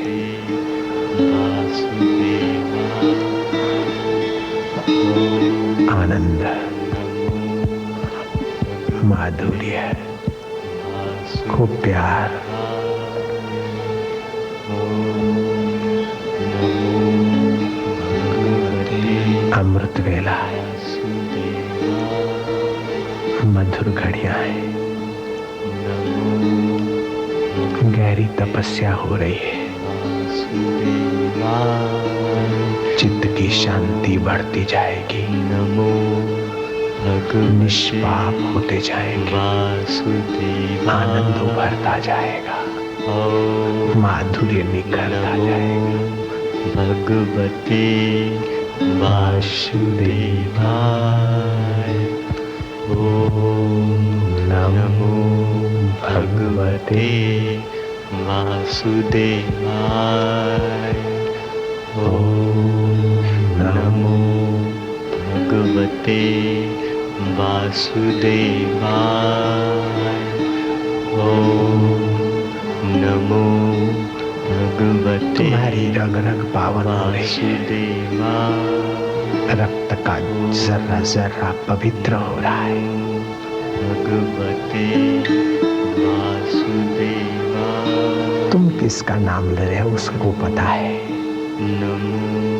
आनंद, माधुर्य, खूब प्यार। अमृत वेला, मधुर घड़ियां हैं। गहरी तपस्या हो रही है। चित्त की शांति बढ़ती जाएगी। नमो निष्पाप होते जाएंगे। आनंद उभरता जाएगा, माधुर्य निखरता जाएगा। भगवते वासुदेवाय। ओम नमो भगवते वासुदेवाय। ओम नमो भगवते वासुदेवाय। ओम नमो भगवते। तुम्हारी रग रग पावन हो रही है। रक्त का जर्रा जर्रा पवित्र हो रहा है। भगवते वासुदेवाय। तुम किसका नाम ले रहे हो उसको पता है।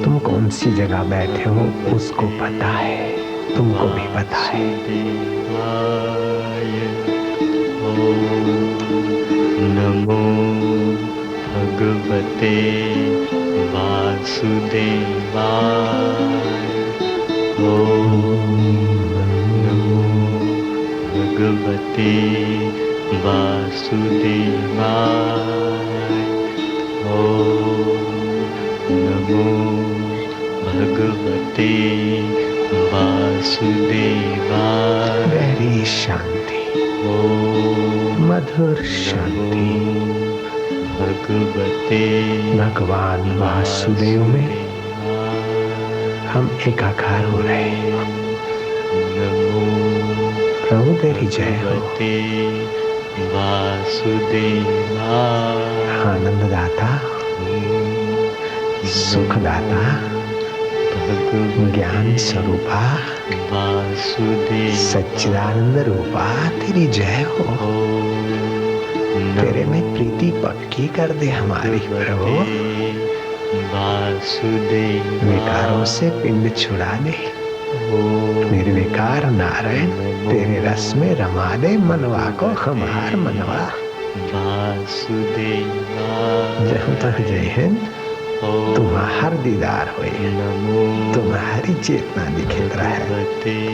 तुम कौन सी जगह बैठे हो उसको पता है, तुमको भी पता है। नमो भगवते वासुदेवाय। ओम नमो भगवते वासुदेवाय। ओम नमो भगवते वासुदेवाय। गहरी शांति, मधुर शांति। भगवते भगवान वासुदेव में हम एकाकार हो रहे हैं। प्रभु तेरी जय हो। वासुदेवा आनंद दाता, सुख दाता, ज्ञान स्वरूपा, वासुदेव सच्चिदानंद रूपा, तेरी जय हो। तेरे में प्रीति पक्की कर दे हमारी प्रभु। वासुदेव विकारों से पिंड छुड़ा दे। निर्विकार नारायण तेरे रस में रमा दे मनवा को हमार मनवा। वासुदेवा जहाँ तक जय हिंद तुम्हार दीदार होए, तुम्हारी चेतना दिखित रहे।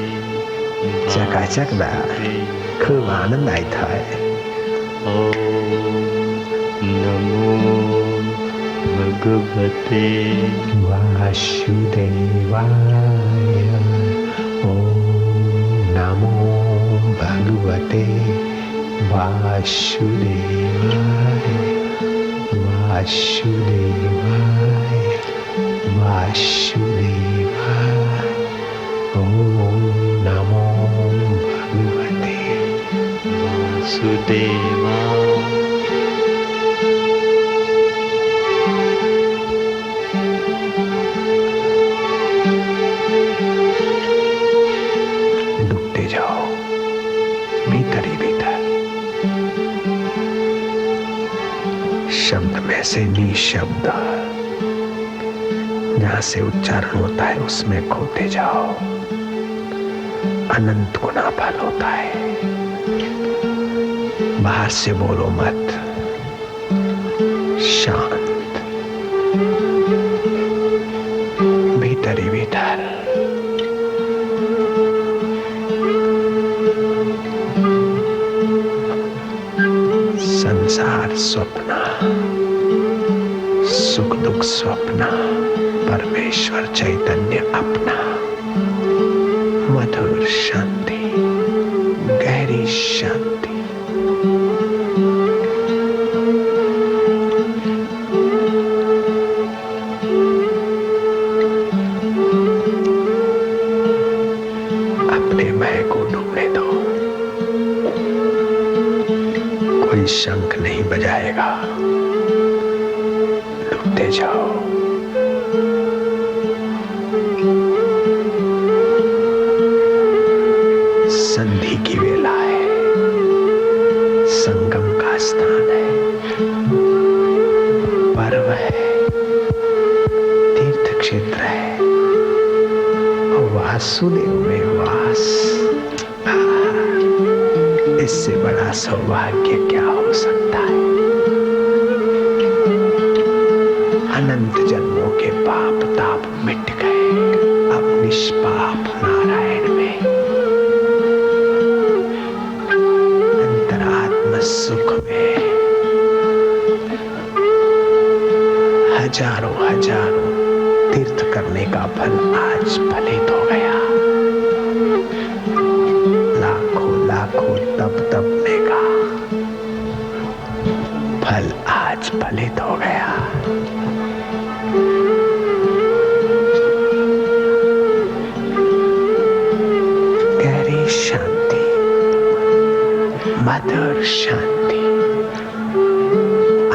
चकाचक दा खूब आनंद आई था। नमो भगवते वासुदेवाय। ओम नमो भगवते वासुदेवाय। वासुदेवाय वासुदेवाय। ओम नमो भगवते वासुदेवा डूबते जाओ भीतर ही भीतर। शब्द में से निशब्द, जहां से उच्चारण होता है उसमें खोते जाओ। अनंत गुना फल होता है। बाहर से बोलो मत, शांत भीतर ही भीतर। संसार स्वप्न, सुख दुख स्वप्न, परमेश्वर चैतन्य अपना। मधुर शांति, गहरी शांति। अपने मैं को डूबने दो। कोई शंख नहीं बजाएगा। डूबते जाओ। संधि की वेला है, संगम का स्थान है, पर्व है, तीर्थ क्षेत्र है, और वासुदेव में वास। इससे बड़ा सौभाग्य क्या हो सकता है। अनंत जन्मों के पाप ताप मिट गए। अब निष्पाप नारायण में अंतरात्म सुख में हजारों हजारों तीर्थ करने का फल आज फलित हो गया। लाखों लाखों तप तपने का फल आज फलित हो गया। गहरी शांति, मधुर शांति,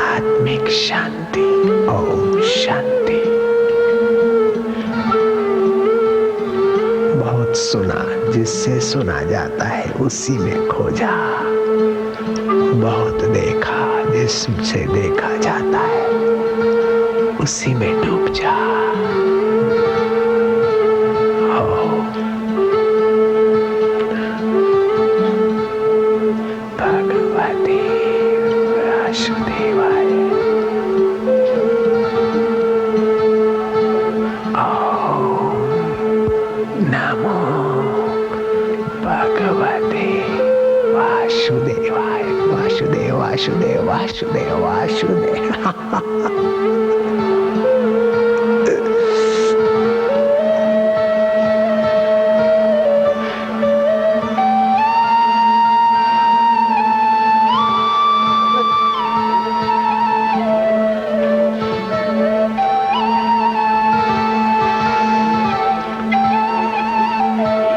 आत्मिक शांति। ओम शांति। बहुत सुना, जिससे सुना जाता है उसी में खो जा। बहुत देखा, जिससे देखा जाता है उसी में डूब जा। भगवते वासुदेवाय। ओम नमो भगवते वासुदेवाय। वासुदेव वासुदेव वासुदेव वासुदेव।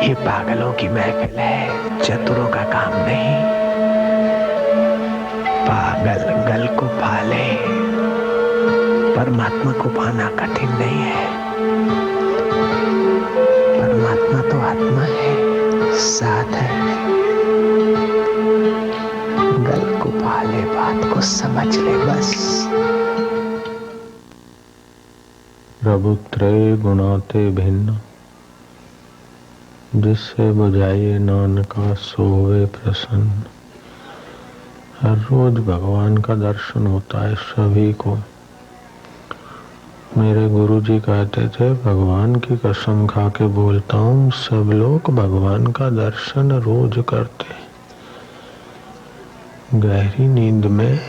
ये पागलों की महफिल है, चतुरों का काम नहीं। पागल गल को पाले, परमात्मा को पाना कठिन नहीं है। परमात्मा तो आत्मा है, साथ है। गल को पाले, बात को समझ ले बस। प्रभु त्रय गुणाते भिन्न, जिससे बुझाइए नानका सोवे प्रसन्न। हर रोज भगवान का दर्शन होता है सभी को। मेरे गुरुजी कहते थे, भगवान की कसम खा के बोलता हूँ, सब लोग भगवान का दर्शन रोज करते। गहरी नींद में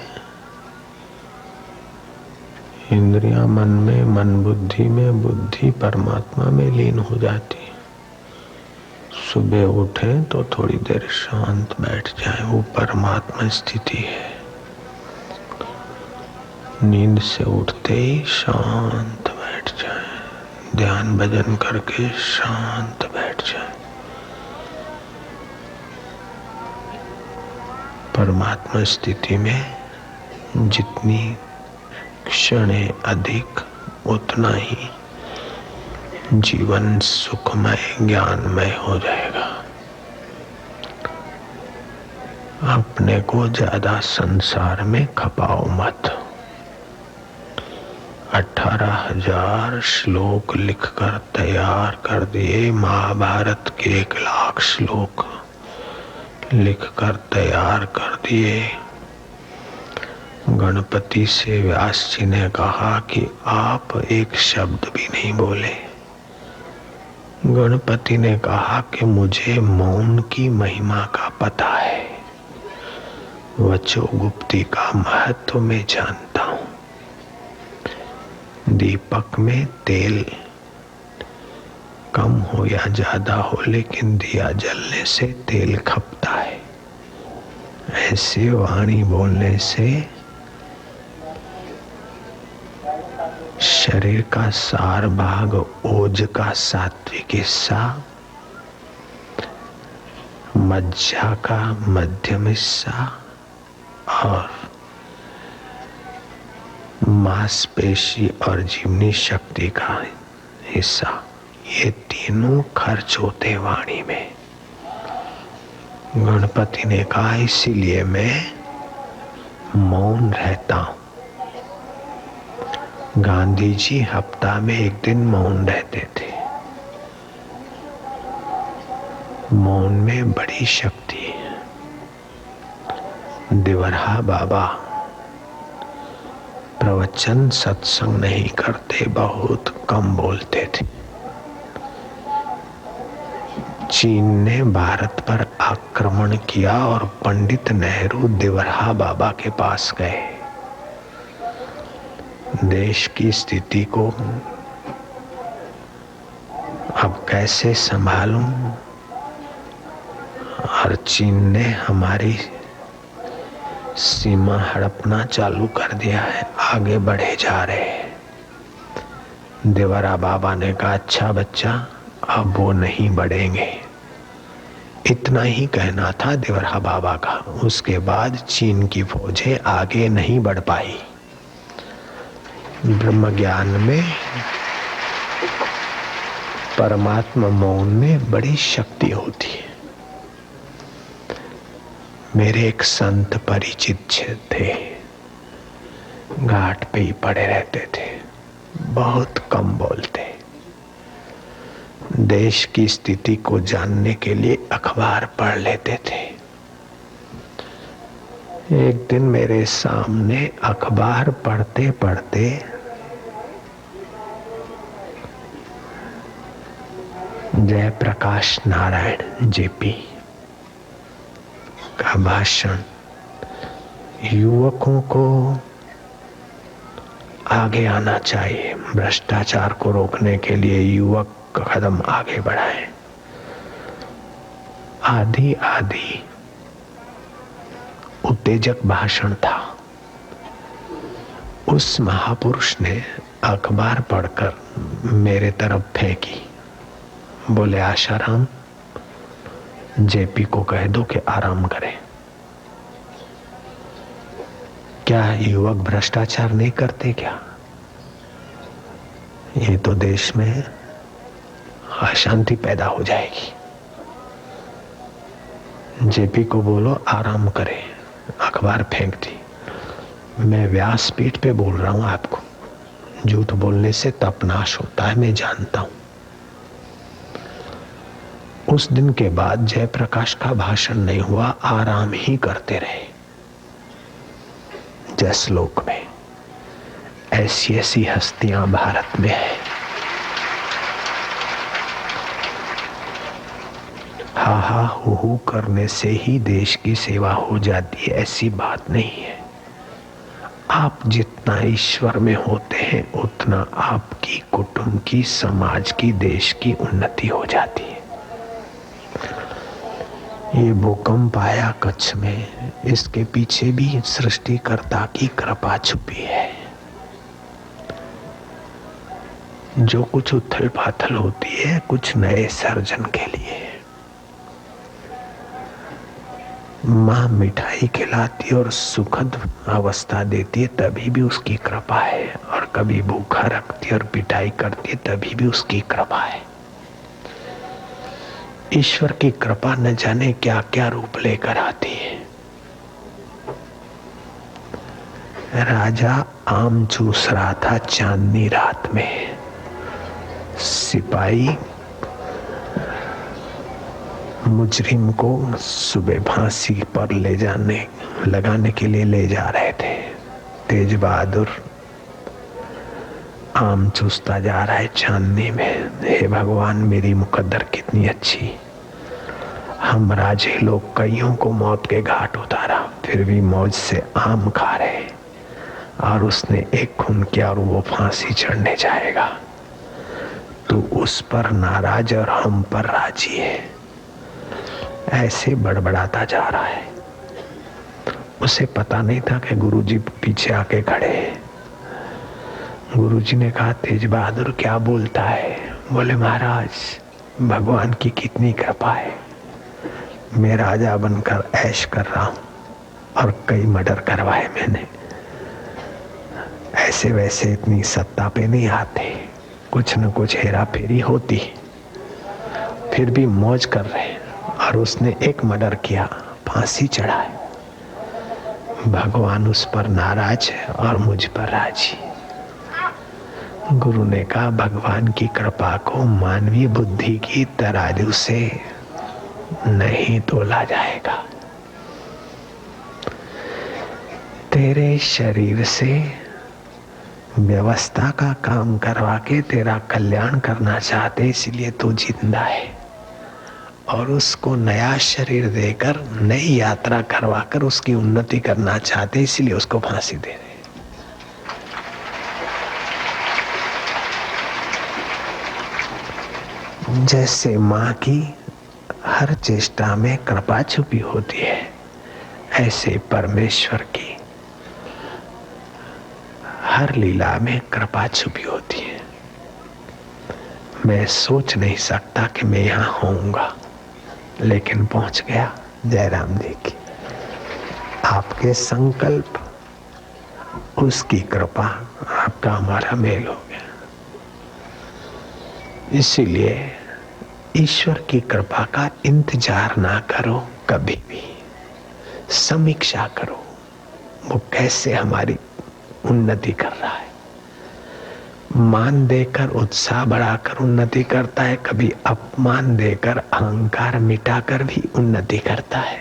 इंद्रियां मन में, मन बुद्धि में, बुद्धि परमात्मा में लीन हो जाती। सुबह उठे तो थोड़ी देर शांत बैठ जाए, वो परमात्मा स्थिति है। नींद से उठते ही शांत बैठ जाए, ध्यान भजन करके शांत बैठ जाए। परमात्मा स्थिति में जितनी क्षणें अधिक, उतना ही जीवन सुखमय ज्ञानमय हो जाएगा। अपने को ज्यादा संसार में खपाओ मत। 18,000 श्लोक लिखकर तैयार कर दिए, महाभारत के 1 लाख श्लोक लिखकर तैयार कर दिए। गणपति से व्यास जी ने कहा कि आप एक शब्द भी नहीं बोले। गणपति ने कहा कि मुझे मौन की महिमा का पता है, वचो गुप्ती का महत्व मैं जानता हूं। दीपक में तेल कम हो या ज्यादा हो, लेकिन दिया जलने से तेल खपता है। ऐसे वाणी बोलने से शरीर का सार भाग, ओज का सात्विक हिस्सा, मज्जा का मध्यम हिस्सा और मांसपेशी और जीवनी शक्ति का हिस्सा, ये तीनों खर्च होते वाणी में। गणपति ने कहा, इसीलिए मैं मौन रहता हूं। गांधी जी हफ्ता में 1 दिन मौन रहते थे। मौन में बड़ी शक्ति है। दिवरहा बाबा प्रवचन सत्संग नहीं करते, बहुत कम बोलते थे। चीन ने भारत पर आक्रमण किया और पंडित नेहरू दिवरहा बाबा के पास गए। देश की स्थिति को अब कैसे संभालूं, और चीन ने हमारी सीमा हड़पना चालू कर दिया है, आगे बढ़े जा रहे हैं। देवरा बाबा ने कहा, अच्छा बच्चा, अब वो नहीं बढ़ेंगे। इतना ही कहना था देवरा बाबा का। उसके बाद चीन की फौजें आगे नहीं बढ़ पाई। ब्रह्म ज्ञान में, परमात्मा मौन में बड़ी शक्ति होती है। मेरे एक संत परिचित थे, घाट पे ही पड़े रहते थे, बहुत कम बोलते। देश की स्थिति को जानने के लिए अखबार पढ़ लेते थे। एक दिन मेरे सामने अखबार पढ़ते पढ़ते जयप्रकाश नारायण जेपी का भाषण, युवकों को आगे आना चाहिए, भ्रष्टाचार को रोकने के लिए युवक कदम आगे बढ़ाएं। आधी आधी उत्तेजक भाषण था। उस महापुरुष ने अखबार पढ़कर मेरे तरफ फेंकी। बोले, आशाराम, जेपी को कह दो कि आराम करे। क्या युवक भ्रष्टाचार नहीं करते क्या? ये तो देश में अशांति पैदा हो जाएगी। जेपी को बोलो आराम करे। अखबार फेंक दी। मैं व्यासपीठ पे बोल रहा हूं आपको, झूठ बोलने से तप नाश होता है, मैं जानता हूं। उस दिन के बाद जयप्रकाश का भाषण नहीं हुआ, आराम ही करते रहे। जसलोक में ऐसी ऐसी हस्तियां भारत में है। हा हा हू हू करने से ही देश की सेवा हो जाती है, ऐसी बात नहीं है। आप जितना ईश्वर में होते हैं उतना आपकी, कुटुंब की, समाज की, देश की उन्नति हो जाती है। ये भूकंप आया कच्छ में, इसके पीछे भी सृष्टिकर्ता की कृपा छुपी है। जो कुछ उथल पाथल होती है कुछ नए सर्जन के लिए। माँ मिठाई खिलाती और सुखद अवस्था देती है तभी भी उसकी कृपा है, और कभी भूखा रखती और पिटाई करती है तभी भी उसकी कृपा है। ईश्वर की कृपा न जाने क्या क्या रूप लेकर आती है। राजा आम चूस रहा था चांदनी रात में। सिपाही मुजरिम को सुबह फांसी पर लगाने के लिए ले जा रहे थे। तेज बहादुर आम चूसता जा रहा है चांदनी में। हे भगवान, मेरी मुकद्दर कितनी अच्छी। हम राजे लोग कईयों को मौत के घाट उतारा, फिर भी मौज से आम खा रहे, और उसने एक खून किया और वो फांसी चढ़ने जाएगा। तू उस पर नाराज और हम पर राजी है। ऐसे बड़बड़ाता जा रहा है। उसे पता नहीं था कि गुरुजी पीछे आके खड़े हैं। गुरुजी ने कहा, तेज बहादुर क्या बोलता है? बोले, महाराज भगवान की कितनी कृपा है, मैं राजा बनकर ऐश कर रहा हूं और कई मर्डर करवाए मैंने। ऐसे वैसे इतनी सत्ता पे नहीं आते, कुछ न कुछ हेरा फेरी होती, फिर भी मौज कर रहे हैं। और उसने एक मर्डर किया, फांसी चढ़ाए। भगवान उस पर नाराज है और मुझ पर राजी। गुरु ने कहा, भगवान की कृपा को मानवीय बुद्धि की तराजू से नहीं तोला जाएगा। तेरे शरीर से व्यवस्था का काम करवा के तेरा कल्याण करना चाहते, इसलिए तू जिंदा है, और उसको नया शरीर देकर नई यात्रा करवाकर उसकी उन्नति करना चाहते, इसलिए उसको फांसी दे रहे। जैसे मां की हर चेष्टा में कृपा छुपी होती है, ऐसे परमेश्वर की हर लीला में कृपा छुपी होती है। मैं सोच नहीं सकता कि मैं यहां होऊंगा, लेकिन पहुंच गया। जयराम जी की आपके संकल्प, उसकी कृपा, आपका हमारा मेल हो गया। इसीलिए ईश्वर की कृपा का इंतजार ना करो कभी भी, समीक्षा करो वो कैसे हमारी उन्नति कर रहा है। मान देकर उत्साह बढ़ाकर उन्नति करता है, कभी अपमान देकर अहंकार मिटाकर भी उन्नति करता है।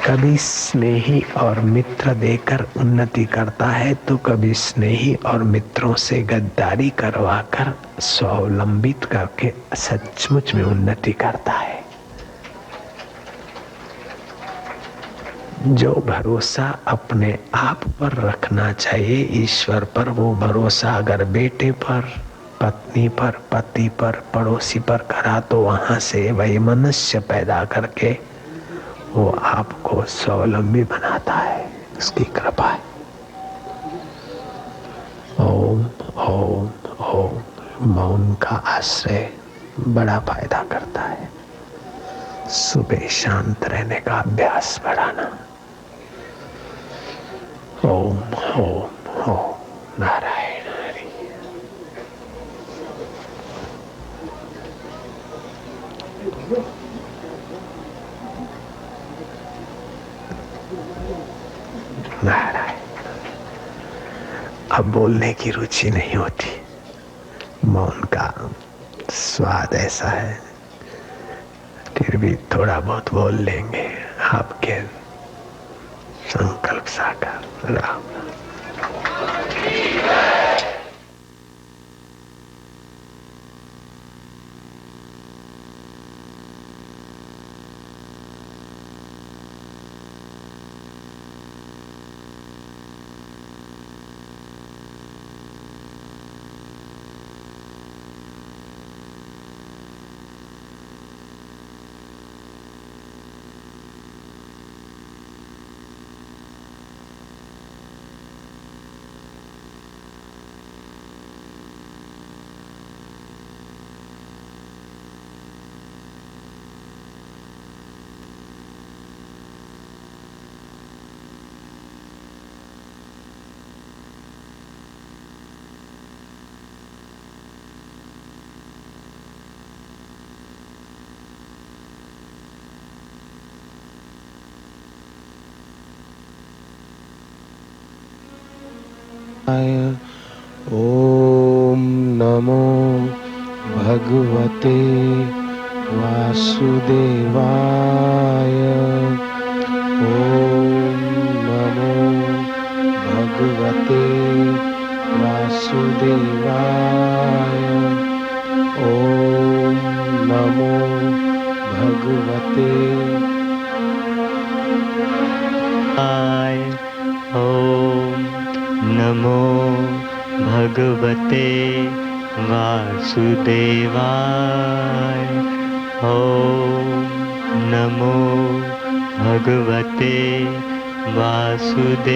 कभी स्नेही और मित्र देकर उन्नति करता है, तो कभी स्नेही और मित्रों से गद्दारी करवाकर स्वावलंबित करके सचमुच में उन्नति करता है। जो भरोसा अपने आप पर रखना चाहिए ईश्वर पर, वो भरोसा अगर बेटे पर, पत्नी पर, पति पर, पड़ोसी पर करा, तो वहां से वैमनस्य पैदा करके वो आपको स्वावलंबी बनाता है। उसकी कृपा है। ओम ओम ओम मौन का आश्रय बड़ा फायदा करता है। सुबह शांत रहने का अभ्यास बढ़ाना। ओम ओम ओम नारायण हरि। नारायण। अब बोलने की रुचि नहीं होती। मौन का स्वाद ऐसा है, फिर भी थोड़ा बहुत बोल लेंगे। आपके संकल्प साकार। राम। ओम नमो भगवते वासुदेवाय। ओम नमो भगवते वासुदेवाय। ओम नमो भगवते ओम नमो भगवते वासुदेवाय। ओम नमो भगवते वासुदेवाय।